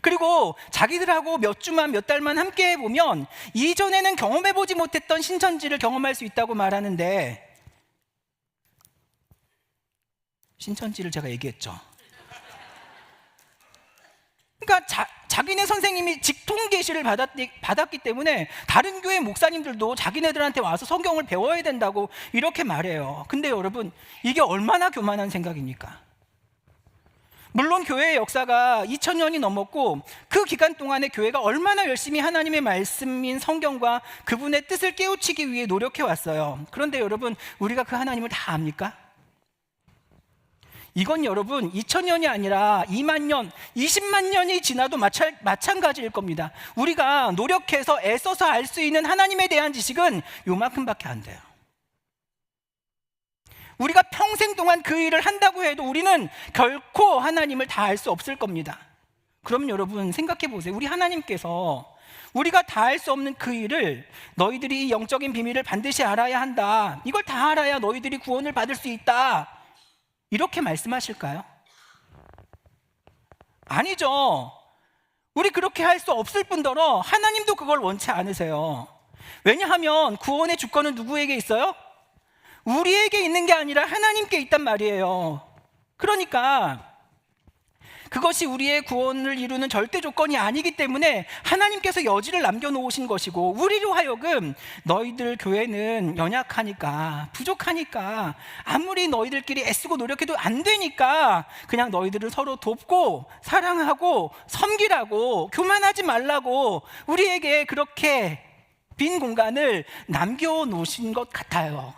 그리고 자기들하고 몇 주만 몇 달만 함께 해보면 이전에는 경험해보지 못했던 신천지를 경험할 수 있다고 말하는데, 신천지를 제가 얘기했죠. 그러니까 자기네 선생님이 직통 계시를 받았기 때문에 다른 교회 목사님들도 자기네들한테 와서 성경을 배워야 된다고 이렇게 말해요. 근데 여러분, 이게 얼마나 교만한 생각입니까? 물론 교회의 역사가 2000년이 넘었고 그 기간 동안에 교회가 얼마나 열심히 하나님의 말씀인 성경과 그분의 뜻을 깨우치기 위해 노력해 왔어요. 그런데 여러분, 우리가 그 하나님을 다 압니까? 이건 여러분 2000년이 아니라 2만 년, 20만 년이 지나도 마찬가지일 겁니다. 우리가 노력해서 애써서 알 수 있는 하나님에 대한 지식은 요만큼밖에 안 돼요. 우리가 평생 동안 그 일을 한다고 해도 우리는 결코 하나님을 다 알 수 없을 겁니다. 그럼 여러분 생각해 보세요. 우리 하나님께서 우리가 다 알 수 없는 그 일을, 너희들이 이 영적인 비밀을 반드시 알아야 한다, 이걸 다 알아야 너희들이 구원을 받을 수 있다, 이렇게 말씀하실까요? 아니죠. 우리 그렇게 할 수 없을 뿐더러 하나님도 그걸 원치 않으세요. 왜냐하면 구원의 주권은 누구에게 있어요? 우리에게 있는 게 아니라 하나님께 있단 말이에요. 그러니까 그것이 우리의 구원을 이루는 절대 조건이 아니기 때문에 하나님께서 여지를 남겨놓으신 것이고, 우리로 하여금 너희들 교회는 연약하니까, 부족하니까, 아무리 너희들끼리 애쓰고 노력해도 안 되니까 그냥 너희들을 서로 돕고 사랑하고 섬기라고, 교만하지 말라고 우리에게 그렇게 빈 공간을 남겨놓으신 것 같아요.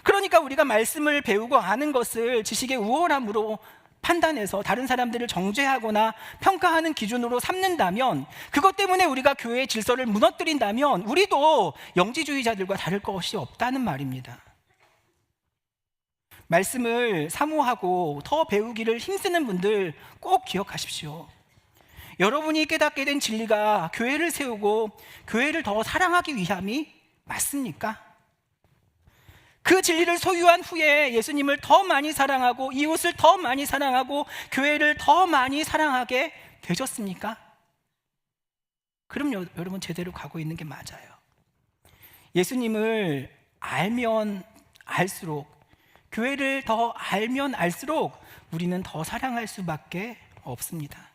그러니까 우리가 말씀을 배우고 아는 것을 지식의 우월함으로 판단해서 다른 사람들을 정죄하거나 평가하는 기준으로 삼는다면, 그것 때문에 우리가 교회의 질서를 무너뜨린다면 우리도 영지주의자들과 다를 것이 없다는 말입니다. 말씀을 사모하고 더 배우기를 힘쓰는 분들 꼭 기억하십시오. 여러분이 깨닫게 된 진리가 교회를 세우고 교회를 더 사랑하기 위함이 맞습니까? 그 진리를 소유한 후에 예수님을 더 많이 사랑하고 이웃을 더 많이 사랑하고 교회를 더 많이 사랑하게 되셨습니까? 그럼 여러분 제대로 가고 있는 게 맞아요. 예수님을 알면 알수록, 교회를 더 알면 알수록 우리는 더 사랑할 수밖에 없습니다.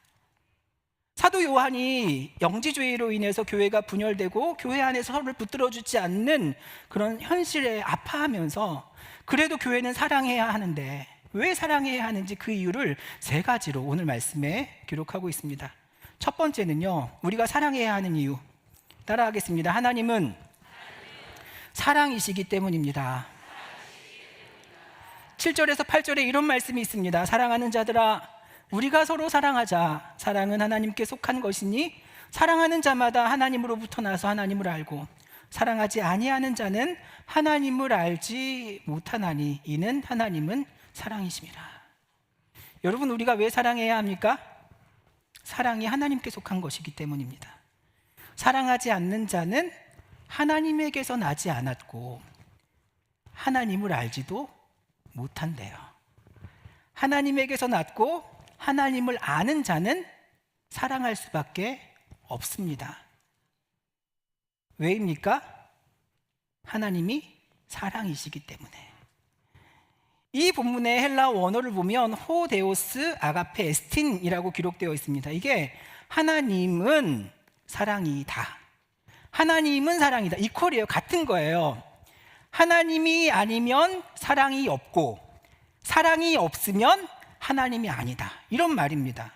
사도 요한이 영지주의로 인해서 교회가 분열되고 교회 안에서 서로를 붙들어주지 않는 그런 현실에 아파하면서 그래도 교회는 사랑해야 하는데 왜 사랑해야 하는지 그 이유를 3가지로 오늘 말씀에 기록하고 있습니다. 첫 번째는요, 우리가 사랑해야 하는 이유, 따라하겠습니다. 하나님은 사랑이시기 때문입니다. 7절에서 8절에 이런 말씀이 있습니다. 사랑하는 자들아, 우리가 서로 사랑하자. 사랑은 하나님께 속한 것이니 사랑하는 자마다 하나님으로부터 나서 하나님을 알고 사랑하지 아니하는 자는 하나님을 알지 못하나니 이는 하나님은 사랑이심이라. 여러분, 우리가 왜 사랑해야 합니까? 사랑이 하나님께 속한 것이기 때문입니다. 사랑하지 않는 자는 하나님에게서 나지 않았고 하나님을 알지도 못한대요. 하나님에게서 났고 하나님을 아는 자는 사랑할 수밖에 없습니다. 왜입니까? 하나님이 사랑이시기 때문에. 이 본문의 헬라 원어를 보면 호데오스 아가페 에스틴이라고 기록되어 있습니다. 이게 하나님은 사랑이다, 하나님은 사랑이다, 이퀄이에요. 같은 거예요. 하나님이 아니면 사랑이 없고 사랑이 없으면 하나님이 아니다, 이런 말입니다.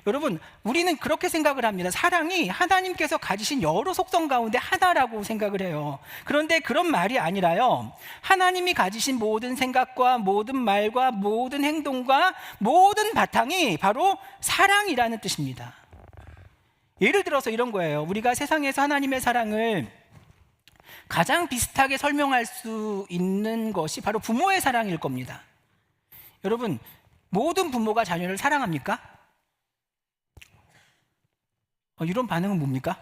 여러분, 우리는 그렇게 생각을 합니다. 사랑이 하나님께서 가지신 여러 속성 가운데 하나라고 생각을 해요. 그런데 그런 말이 아니라요, 하나님이 가지신 모든 생각과 모든 말과 모든 행동과 모든 바탕이 바로 사랑이라는 뜻입니다. 예를 들어서 이런 거예요. 우리가 세상에서 하나님의 사랑을 가장 비슷하게 설명할 수 있는 것이 바로 부모의 사랑일 겁니다. 여러분, 모든 부모가 자녀를 사랑합니까? 이런 반응은 뭡니까?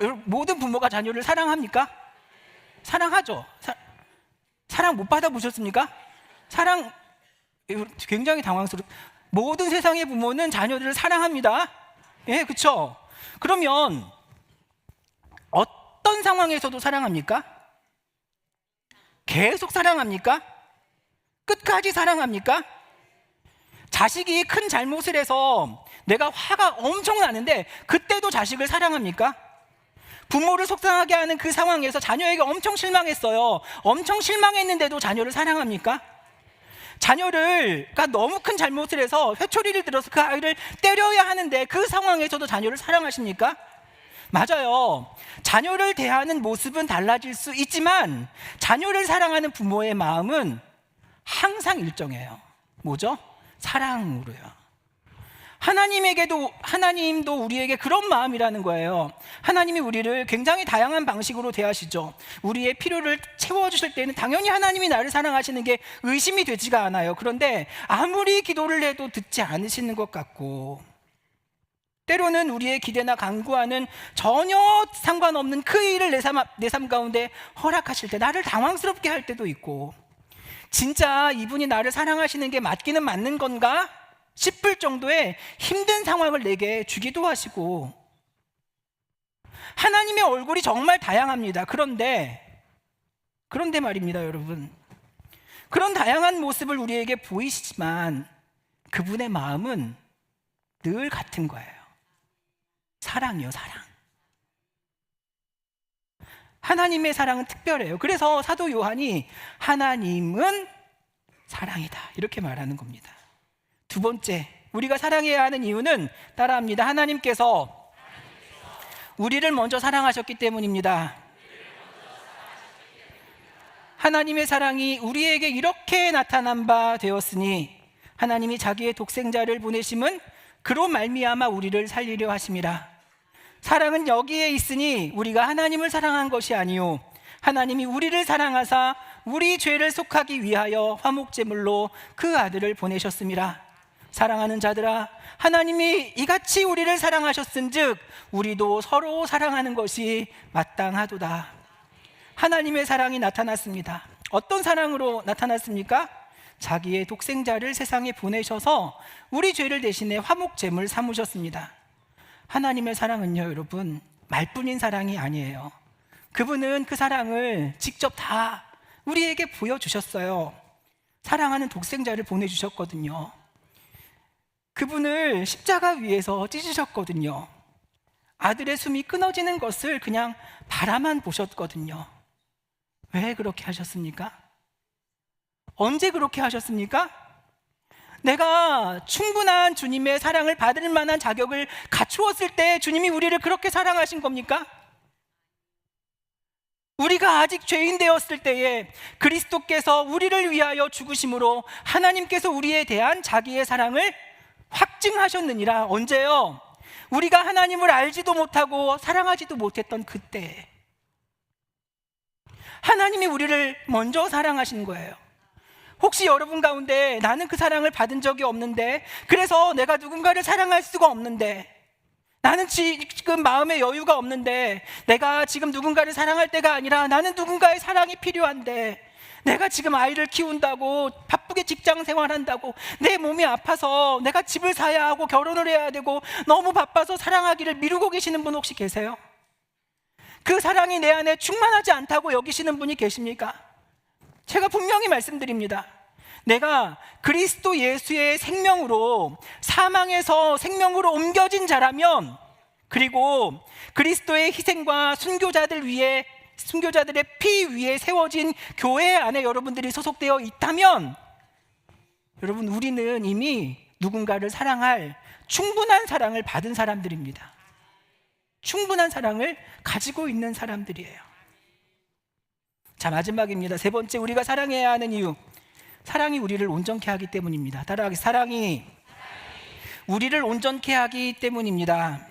여러분, 모든 부모가 자녀를 사랑합니까? 사랑하죠. 사랑 못 받아보셨습니까? 사랑, 굉장히 당황스럽. 모든 세상의 부모는 자녀들을 사랑합니다. 예, 그렇죠? 그러면 어떤 상황에서도 사랑합니까? 계속 사랑합니까? 끝까지 사랑합니까? 자식이 큰 잘못을 해서 내가 화가 엄청 나는데 그때도 자식을 사랑합니까? 부모를 속상하게 하는 그 상황에서 자녀에게 엄청 실망했어요. 엄청 실망했는데도 자녀를 사랑합니까? 자녀가 너무 큰 잘못을 해서 회초리를 들어서 그 아이를 때려야 하는데 그 상황에서도 자녀를 사랑하십니까? 맞아요. 자녀를 대하는 모습은 달라질 수 있지만 자녀를 사랑하는 부모의 마음은 항상 일정해요. 뭐죠? 사랑으로요. 하나님도 우리에게 그런 마음이라는 거예요. 하나님이 우리를 굉장히 다양한 방식으로 대하시죠. 우리의 필요를 채워주실 때는 당연히 하나님이 나를 사랑하시는 게 의심이 되지가 않아요. 그런데 아무리 기도를 해도 듣지 않으시는 것 같고, 때로는 우리의 기대나 간구와는 전혀 상관없는 그 일을 내 삶 가운데 허락하실 때 나를 당황스럽게 할 때도 있고, 진짜 이분이 나를 사랑하시는 게 맞기는 맞는 건가 싶을 정도의 힘든 상황을 내게 주기도 하시고, 하나님의 얼굴이 정말 다양합니다. 그런데 말입니다, 여러분, 그런 다양한 모습을 우리에게 보이시지만 그분의 마음은 늘 같은 거예요. 사랑이요, 사랑. 하나님의 사랑은 특별해요. 그래서 사도 요한이 하나님은 사랑이다, 이렇게 말하는 겁니다. 두 번째, 우리가 사랑해야 하는 이유는, 따라합니다. 하나님께서 우리를 먼저 사랑하셨기 때문입니다. 하나님의 사랑이 우리에게 이렇게 나타난 바 되었으니 하나님이 자기의 독생자를 보내심은 그로 말미암아 우리를 살리려 하심이라. 사랑은 여기에 있으니 우리가 하나님을 사랑한 것이 아니요 하나님이 우리를 사랑하사 우리 죄를 속하기 위하여 화목제물로 그 아들을 보내셨음이라. 사랑하는 자들아, 하나님이 이같이 우리를 사랑하셨은즉 우리도 서로 사랑하는 것이 마땅하도다. 하나님의 사랑이 나타났습니다. 어떤 사랑으로 나타났습니까? 자기의 독생자를 세상에 보내셔서 우리 죄를 대신해 화목제물 삼으셨습니다. 하나님의 사랑은요, 여러분, 말뿐인 사랑이 아니에요. 그분은 그 사랑을 직접 다 우리에게 보여주셨어요. 사랑하는 독생자를 보내주셨거든요. 그분을 십자가 위에서 찢으셨거든요. 아들의 숨이 끊어지는 것을 그냥 바라만 보셨거든요. 왜 그렇게 하셨습니까? 언제 그렇게 하셨습니까? 내가 충분한 주님의 사랑을 받을 만한 자격을 갖추었을 때 주님이 우리를 그렇게 사랑하신 겁니까? 우리가 아직 죄인 되었을 때에 그리스도께서 우리를 위하여 죽으심으로 하나님께서 우리에 대한 자기의 사랑을 확증하셨느니라. 언제요? 우리가 하나님을 알지도 못하고 사랑하지도 못했던 그때 하나님이 우리를 먼저 사랑하신 거예요. 혹시 여러분 가운데 나는 그 사랑을 받은 적이 없는데, 그래서 내가 누군가를 사랑할 수가 없는데, 나는 지금 마음에 여유가 없는데, 내가 지금 누군가를 사랑할 때가 아니라 나는 누군가의 사랑이 필요한데, 내가 지금 아이를 키운다고 바쁘게 직장 생활한다고 내 몸이 아파서 내가 집을 사야 하고 결혼을 해야 되고 너무 바빠서 사랑하기를 미루고 계시는 분 혹시 계세요? 그 사랑이 내 안에 충만하지 않다고 여기시는 분이 계십니까? 제가 분명히 말씀드립니다. 내가 그리스도 예수의 생명으로 사망에서 생명으로 옮겨진 자라면, 그리고 그리스도의 희생과 순교자들의 피 위에 세워진 교회 안에 여러분들이 소속되어 있다면, 여러분, 우리는 이미 누군가를 사랑할 충분한 사랑을 받은 사람들입니다. 충분한 사랑을 가지고 있는 사람들이에요. 자, 마지막입니다. 세 번째, 우리가 사랑해야 하는 이유. 사랑이 우리를 온전케 하기 때문입니다. 따라하기. 사랑이 우리를 온전케 하기 때문입니다.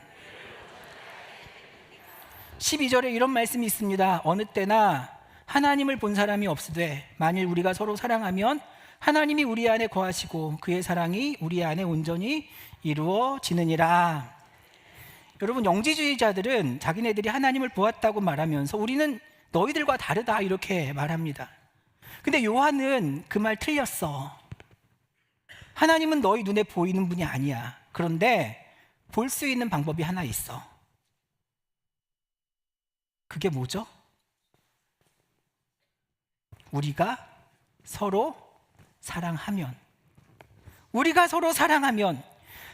12절에 이런 말씀이 있습니다. 어느 때나 하나님을 본 사람이 없으되 만일 우리가 서로 사랑하면 하나님이 우리 안에 거하시고 그의 사랑이 우리 안에 온전히 이루어지느니라. 여러분, 영지주의자들은 자기네들이 하나님을 보았다고 말하면서 우리는 너희들과 다르다 이렇게 말합니다. 근데 요한은 그 말 틀렸어. 하나님은 너희 눈에 보이는 분이 아니야. 그런데 볼 수 있는 방법이 하나 있어. 그게 뭐죠? 우리가 서로 사랑하면, 우리가 서로 사랑하면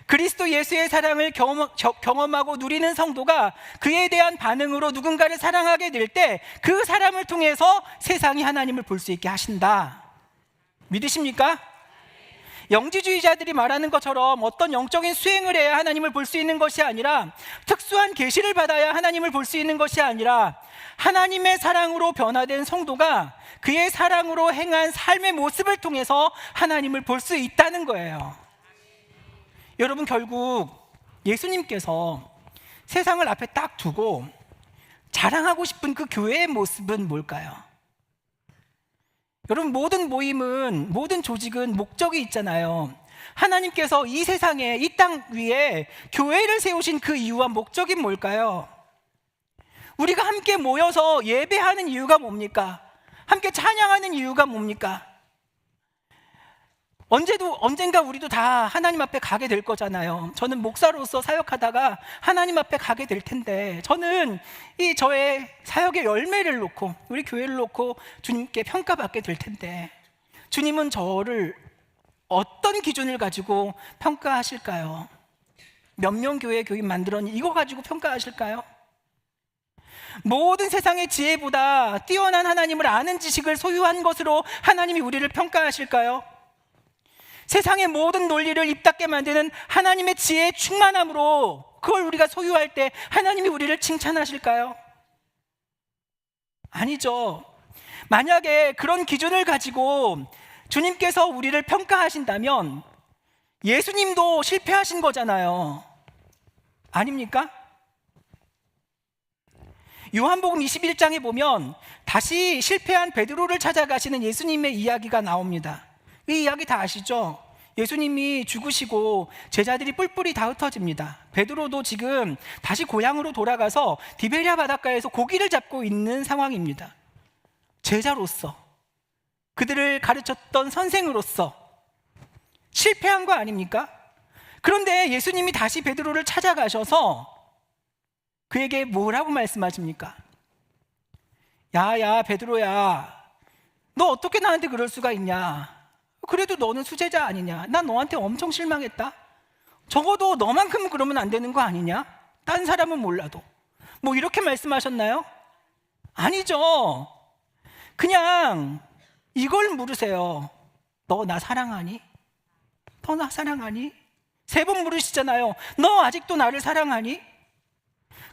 그리스도 예수의 사랑을 경험하고 누리는 성도가 그에 대한 반응으로 누군가를 사랑하게 될 때 그 사람을 통해서 세상이 하나님을 볼 수 있게 하신다. 믿으십니까? 영지주의자들이 말하는 것처럼 어떤 영적인 수행을 해야 하나님을 볼 수 있는 것이 아니라, 특수한 계시를 받아야 하나님을 볼 수 있는 것이 아니라, 하나님의 사랑으로 변화된 성도가 그의 사랑으로 행한 삶의 모습을 통해서 하나님을 볼 수 있다는 거예요. 여러분, 결국 예수님께서 세상을 앞에 딱 두고 자랑하고 싶은 그 교회의 모습은 뭘까요? 여러분, 모든 모임은, 모든 조직은 목적이 있잖아요. 하나님께서 이 세상에, 이 땅 위에 교회를 세우신 그 이유와 목적이 뭘까요? 우리가 함께 모여서 예배하는 이유가 뭡니까? 함께 찬양하는 이유가 뭡니까? 언젠가 우리도 다 하나님 앞에 가게 될 거잖아요. 저는 목사로서 사역하다가 하나님 앞에 가게 될 텐데, 저는 이 저의 사역의 열매를 놓고, 우리 교회를 놓고 주님께 평가받게 될 텐데, 주님은 저를 어떤 기준을 가지고 평가하실까요? 몇 명 교회 교인 만들었니? 이거 가지고 평가하실까요? 모든 세상의 지혜보다 뛰어난 하나님을 아는 지식을 소유한 것으로 하나님이 우리를 평가하실까요? 세상의 모든 논리를 입닫게 만드는 하나님의 지혜의 충만함으로 그걸 우리가 소유할 때 하나님이 우리를 칭찬하실까요? 아니죠. 만약에 그런 기준을 가지고 주님께서 우리를 평가하신다면 예수님도 실패하신 거잖아요. 아닙니까? 요한복음 21장에 보면 다시 실패한 베드로를 찾아가시는 예수님의 이야기가 나옵니다. 이 이야기 다 아시죠? 예수님이 죽으시고 제자들이 뿔뿔이 다 흩어집니다. 베드로도 지금 다시 고향으로 돌아가서 디베랴 바닷가에서 고기를 잡고 있는 상황입니다. 제자로서 그들을 가르쳤던 선생으로서 실패한 거 아닙니까? 그런데 예수님이 다시 베드로를 찾아가셔서 그에게 뭐라고 말씀하십니까? 야, 베드로야, 너 어떻게 나한테 그럴 수가 있냐? 그래도 너는 수제자 아니냐? 난 너한테 엄청 실망했다. 적어도 너만큼은 그러면 안 되는 거 아니냐? 딴 사람은 몰라도. 뭐 이렇게 말씀하셨나요? 아니죠. 그냥 이걸 물으세요. 너 나 사랑하니? 너 나 사랑하니? 3번 물으시잖아요. 너 아직도 나를 사랑하니?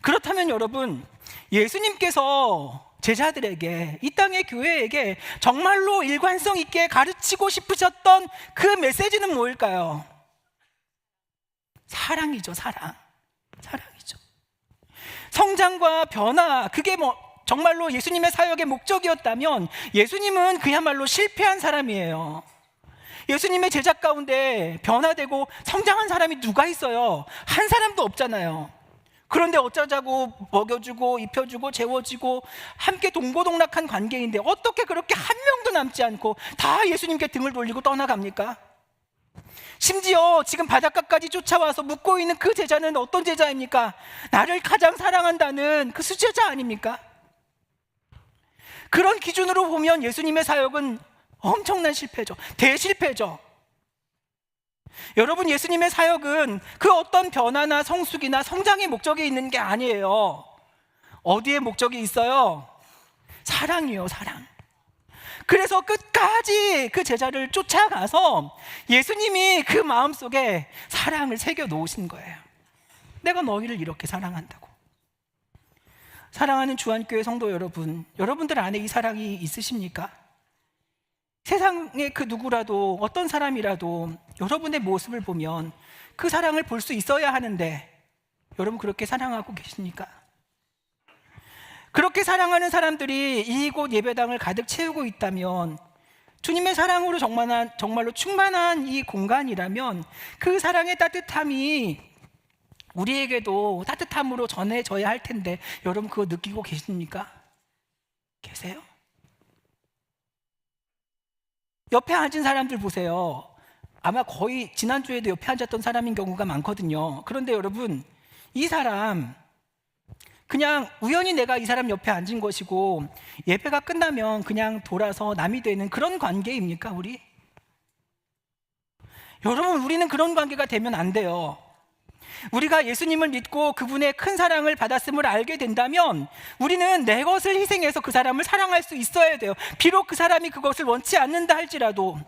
그렇다면 여러분, 예수님께서 제자들에게, 이 땅의 교회에게 정말로 일관성 있게 가르치고 싶으셨던 그 메시지는 뭘까요? 사랑이죠, 사랑. 사랑이죠. 성장과 변화, 그게 정말로 예수님의 사역의 목적이었다면 예수님은 그야말로 실패한 사람이에요. 예수님의 제자 가운데 변화되고 성장한 사람이 누가 있어요? 한 사람도 없잖아요. 그런데 어쩌자고 먹여주고 입혀주고 재워주고 함께 동고동락한 관계인데 어떻게 그렇게 한 명도 남지 않고 다 예수님께 등을 돌리고 떠나갑니까? 심지어 지금 바닷가까지 쫓아와서 묵고 있는 그 제자는 어떤 제자입니까? 나를 가장 사랑한다는 그 수제자 아닙니까? 그런 기준으로 보면 예수님의 사역은 엄청난 실패죠. 대실패죠. 여러분, 예수님의 사역은 그 어떤 변화나 성숙이나 성장의 목적이 있는 게 아니에요. 어디에 목적이 있어요? 사랑이요, 사랑. 그래서 끝까지 그 제자를 쫓아가서 예수님이 그 마음속에 사랑을 새겨 놓으신 거예요. 내가 너희를 이렇게 사랑한다고. 사랑하는 주안교회 성도 여러분, 여러분들 안에 이 사랑이 있으십니까? 세상의 그 누구라도, 어떤 사람이라도 여러분의 모습을 보면 그 사랑을 볼 수 있어야 하는데 여러분 그렇게 사랑하고 계십니까? 그렇게 사랑하는 사람들이 이곳 예배당을 가득 채우고 있다면, 주님의 사랑으로 정말로 충만한 이 공간이라면 그 사랑의 따뜻함이 우리에게도 따뜻함으로 전해져야 할 텐데 여러분 그거 느끼고 계십니까? 계세요? 옆에 앉은 사람들 보세요. 아마 거의 지난주에도 옆에 앉았던 사람인 경우가 많거든요. 그런데 여러분, 이 사람 그냥 우연히 내가 이 사람 옆에 앉은 것이고 예배가 끝나면 그냥 돌아서 남이 되는 그런 관계입니까, 우리? 여러분, 우리는 그런 관계가 되면 안 돼요. 우리가 예수님을 믿고 그분의 큰 사랑을 받았음을 알게 된다면 우리는 내 것을 희생해서 그 사람을 사랑할 수 있어야 돼요. 비록 그 사람이 그것을 원치 않는다 할지라도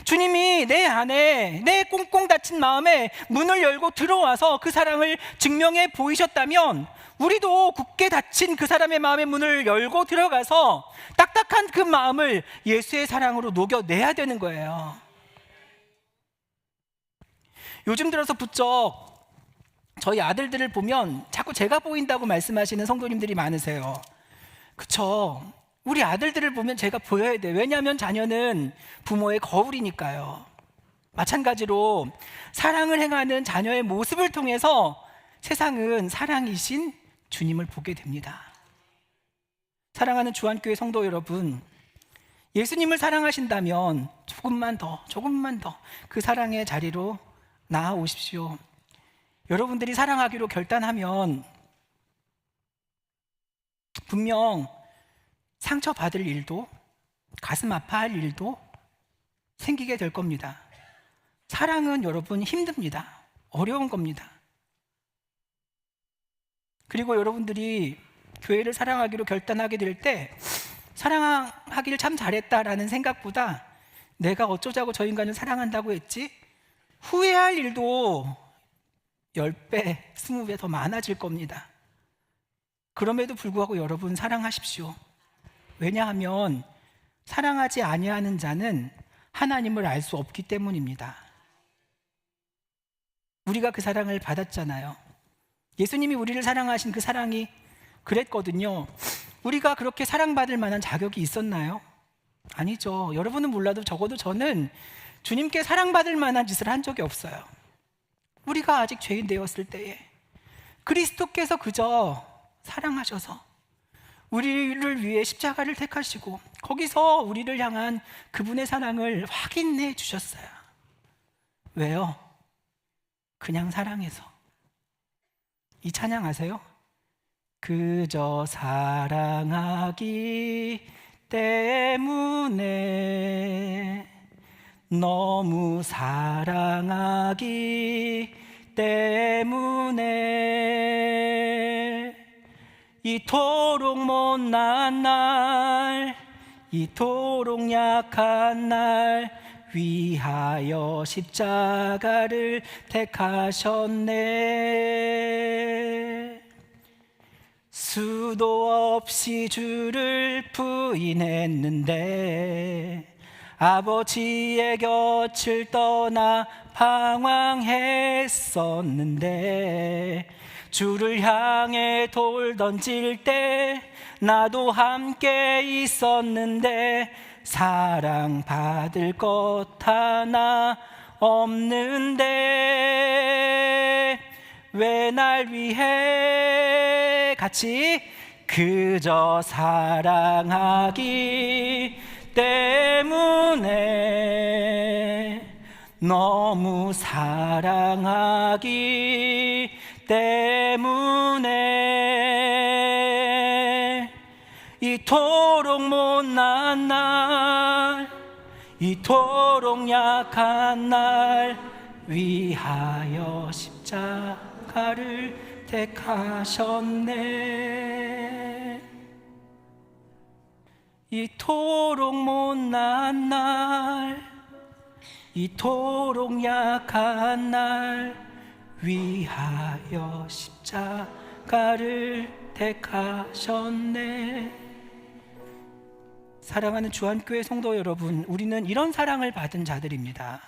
주님이 내 안에, 내 꽁꽁 닫힌 마음에 문을 열고 들어와서 그 사랑을 증명해 보이셨다면 우리도 굳게 닫힌 그 사람의 마음의 문을 열고 들어가서 딱딱한 그 마음을 예수의 사랑으로 녹여내야 되는 거예요. 요즘 들어서 부쩍 저희 아들들을 보면 자꾸 제가 보인다고 말씀하시는 성도님들이 많으세요. 그쵸? 우리 아들들을 보면 제가 보여야 돼요. 왜냐하면 자녀는 부모의 거울이니까요. 마찬가지로 사랑을 행하는 자녀의 모습을 통해서 세상은 사랑이신 주님을 보게 됩니다. 사랑하는 주안교회 성도 여러분, 예수님을 사랑하신다면 조금만 더 그 사랑의 자리로 나아오십시오. 여러분들이 사랑하기로 결단하면 분명 상처받을 일도, 가슴 아파할 일도 생기게 될 겁니다. 사랑은 여러분 힘듭니다. 어려운 겁니다. 그리고 여러분들이 교회를 사랑하기로 결단하게 될 때 사랑하기를 참 잘했다라는 생각보다 내가 어쩌자고 저 인간을 사랑한다고 했지? 후회할 일도 10배, 20배 더 많아질 겁니다. 그럼에도 불구하고 여러분 사랑하십시오. 왜냐하면 사랑하지 아니하는 자는 하나님을 알 수 없기 때문입니다. 우리가 그 사랑을 받았잖아요. 예수님이 우리를 사랑하신 그 사랑이 그랬거든요. 우리가 그렇게 사랑받을 만한 자격이 있었나요? 아니죠. 여러분은 몰라도 적어도 저는 주님께 사랑받을 만한 짓을 한 적이 없어요. 우리가 아직 죄인 되었을 때에 그리스도께서 그저 사랑하셔서 우리를 위해 십자가를 택하시고 거기서 우리를 향한 그분의 사랑을 확인해 주셨어요. 왜요? 그냥 사랑해서. 이 찬양 아세요? 그저 사랑하기 때문에, 너무 사랑하기 때문에, 이토록 못난 날, 이토록 약한 날 위하여 십자가를 택하셨네. 수도 없이 주를 부인했는데 아버지의 곁을 떠나 방황했었는데, 주를 향해 돌 던질 때 나도 함께 있었는데, 사랑받을 것 하나 없는데 왜 날 위해, 같이, 그저 사랑하기 때문에, 너무 사랑하기 때문에, 이토록 못난 날, 이토록 약한 날 위하여 십자가를 택하셨네. 이토록 못난 날, 이토록 약한 날 위하여 십자가를 택하셨네. 사랑하는 주한교회 성도 여러분, 우리는 이런 사랑을 받은 자들입니다.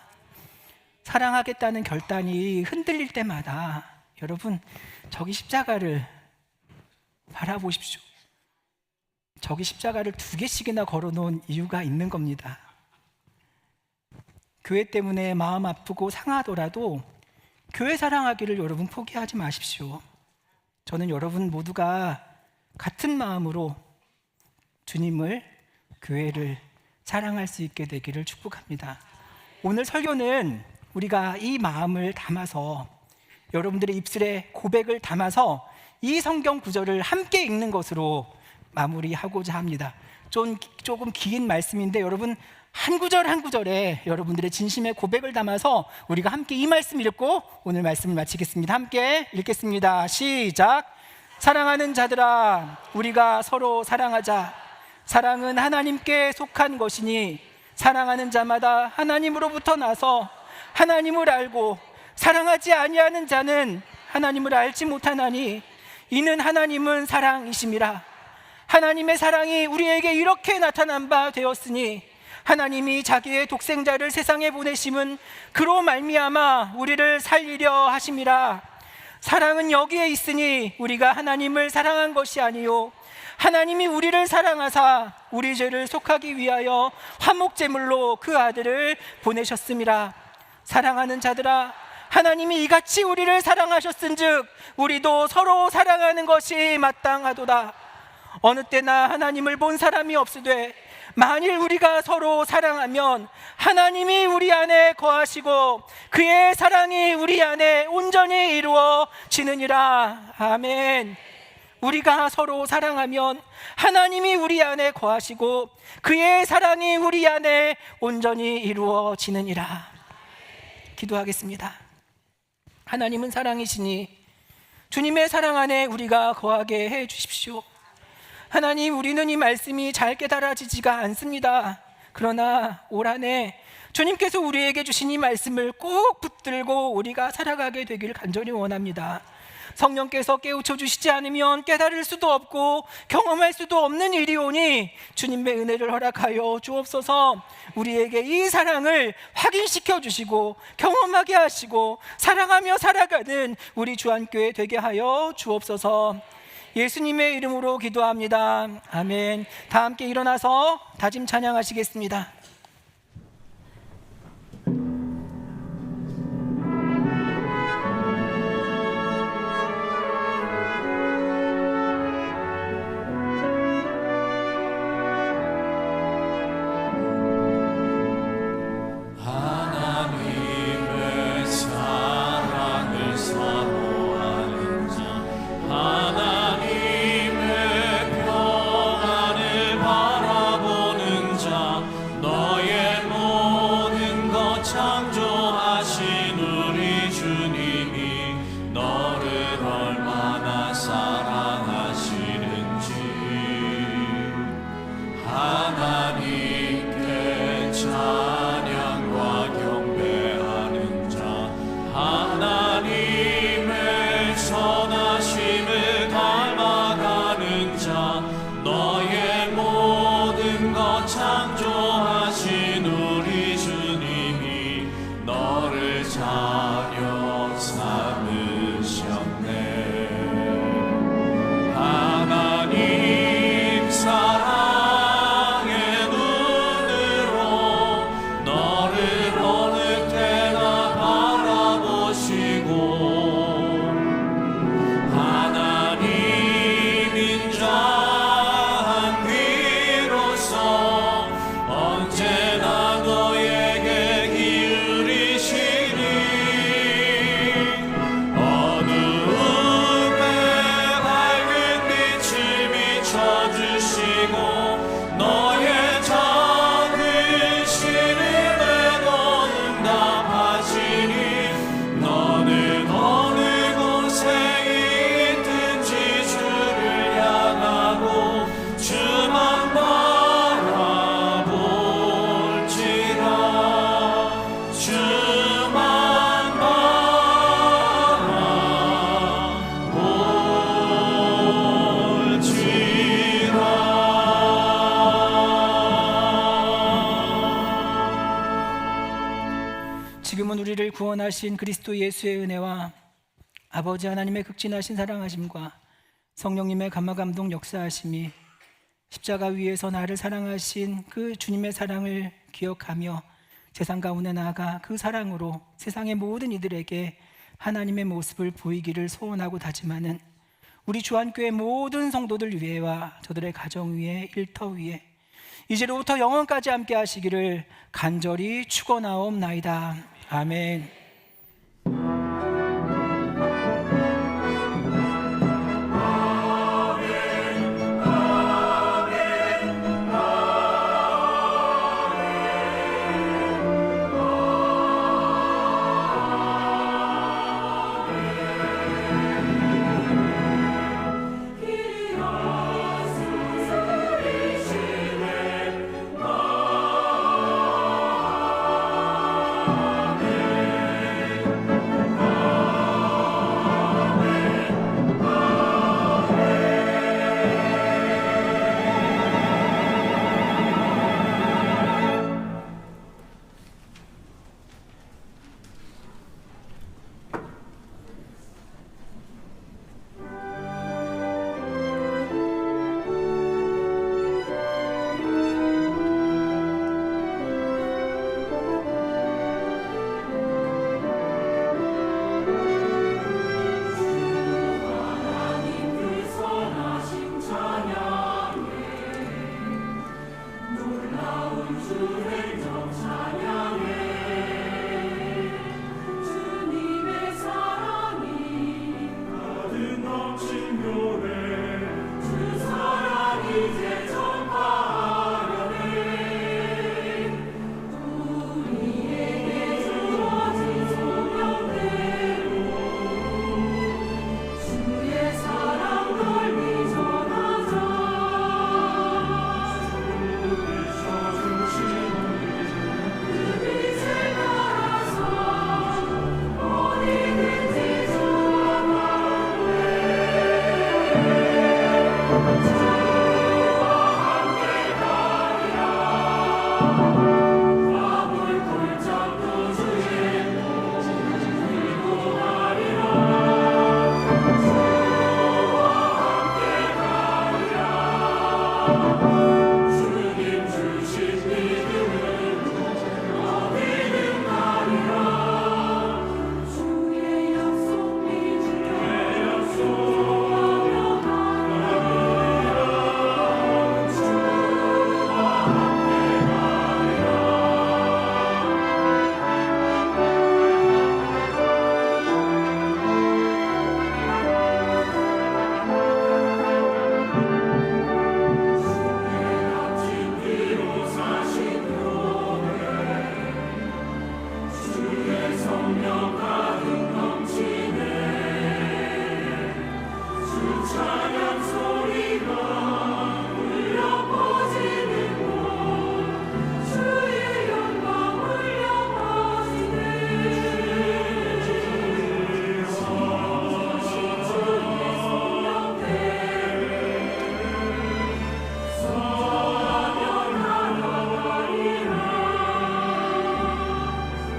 사랑하겠다는 결단이 흔들릴 때마다 여러분, 저기 십자가를 바라보십시오. 저기 십자가를 2개씩이나 걸어놓은 이유가 있는 겁니다. 교회 때문에 마음 아프고 상하더라도 교회 사랑하기를 여러분 포기하지 마십시오. 저는 여러분 모두가 같은 마음으로 주님을, 교회를 사랑할 수 있게 되기를 축복합니다. 오늘 설교는 우리가 이 마음을 담아서, 여러분들의 입술에 고백을 담아서 이 성경 구절을 함께 읽는 것으로 마무리하고자 합니다. 조금 긴 말씀인데 여러분 한 구절 한 구절에 여러분들의 진심의 고백을 담아서 우리가 함께 이 말씀 읽고 오늘 말씀을 마치겠습니다. 함께 읽겠습니다. 시작. 사랑하는 자들아, 우리가 서로 사랑하자. 사랑은 하나님께 속한 것이니 사랑하는 자마다 하나님으로부터 나서 하나님을 알고, 사랑하지 아니하는 자는 하나님을 알지 못하나니 이는 하나님은 사랑이심이라. 하나님의 사랑이 우리에게 이렇게 나타난 바 되었으니 하나님이 자기의 독생자를 세상에 보내심은 그로 말미암아 우리를 살리려 하심이라. 사랑은 여기에 있으니 우리가 하나님을 사랑한 것이 아니요 하나님이 우리를 사랑하사 우리 죄를 속하기 위하여 화목제물로 그 아들을 보내셨음이라. 사랑하는 자들아, 하나님이 이같이 우리를 사랑하셨은즉 우리도 서로 사랑하는 것이 마땅하도다. 어느 때나 하나님을 본 사람이 없으되 만일 우리가 서로 사랑하면 하나님이 우리 안에 거하시고 그의 사랑이 우리 안에 온전히 이루어지느니라. 아멘. 우리가 서로 사랑하면 하나님이 우리 안에 거하시고 그의 사랑이 우리 안에 온전히 이루어지느니라. 기도하겠습니다. 하나님은 사랑이시니 주님의 사랑 안에 우리가 거하게 해 주십시오. 하나님, 우리는 이 말씀이 잘 깨달아지지가 않습니다. 그러나 올 한 해 주님께서 우리에게 주신 이 말씀을 꼭 붙들고 우리가 살아가게 되기를 간절히 원합니다. 성령께서 깨우쳐 주시지 않으면 깨달을 수도 없고 경험할 수도 없는 일이 오니 주님의 은혜를 허락하여 주옵소서. 우리에게 이 사랑을 확인시켜 주시고 경험하게 하시고 사랑하며 살아가는 우리 주한교회 되게 하여 주옵소서. 예수님의 이름으로 기도합니다. 아멘. 다 함께 일어나서 다짐 찬양하시겠습니다. 자녀 삼으셨네. 하나님 사랑의 눈으로 너를 어느 때나 바라보시고 하나님 인자한 귀로서 언제나 너에게 기울이시니 어두움에 밝은 빛을 비춰주시고 너의 작은 신음에도 응답하시니 너는 어느 곳에 있든지 주를 향하고 주만 바라볼지라. 주만 바라볼지라. 지금은 우리를 구원하신 그리스도 예수의 은혜와 아버지 하나님의 극진하신 사랑하심과 성령님의 감화감동 역사하심이 십자가 위에서 나를 사랑하신 그 주님의 사랑을 기억하며 세상 가운데 나아가 그 사랑으로 세상의 모든 이들에게 하나님의 모습을 보이기를 소원하고 다짐하는 우리 주한교회 모든 성도들 위에와 저들의 가정 위에 일터 위에 이제로부터 영원까지 함께 하시기를 간절히 축원하옵나이다. 아멘.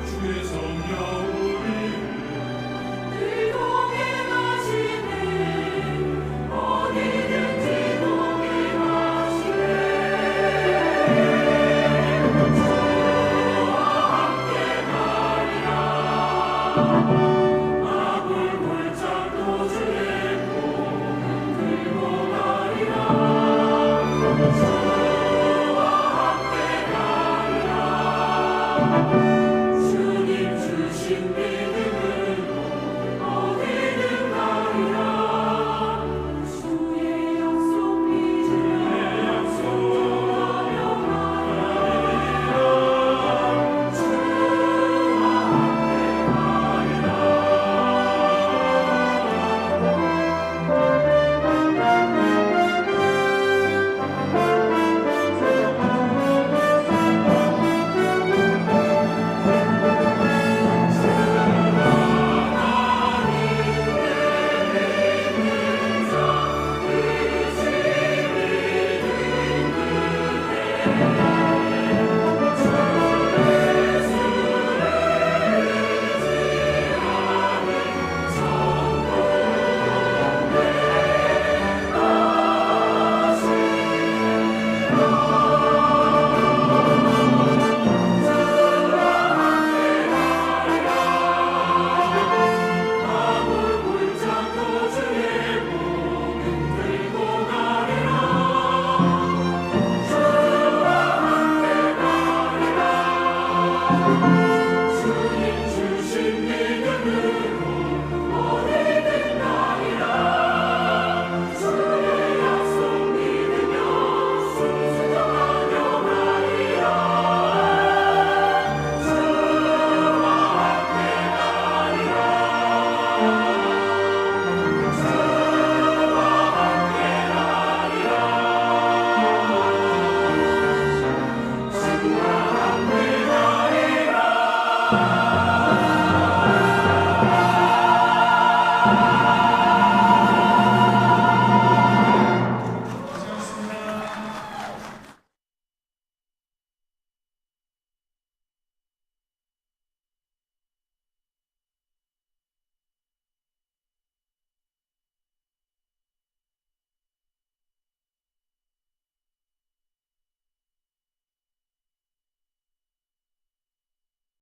주의 성령 you.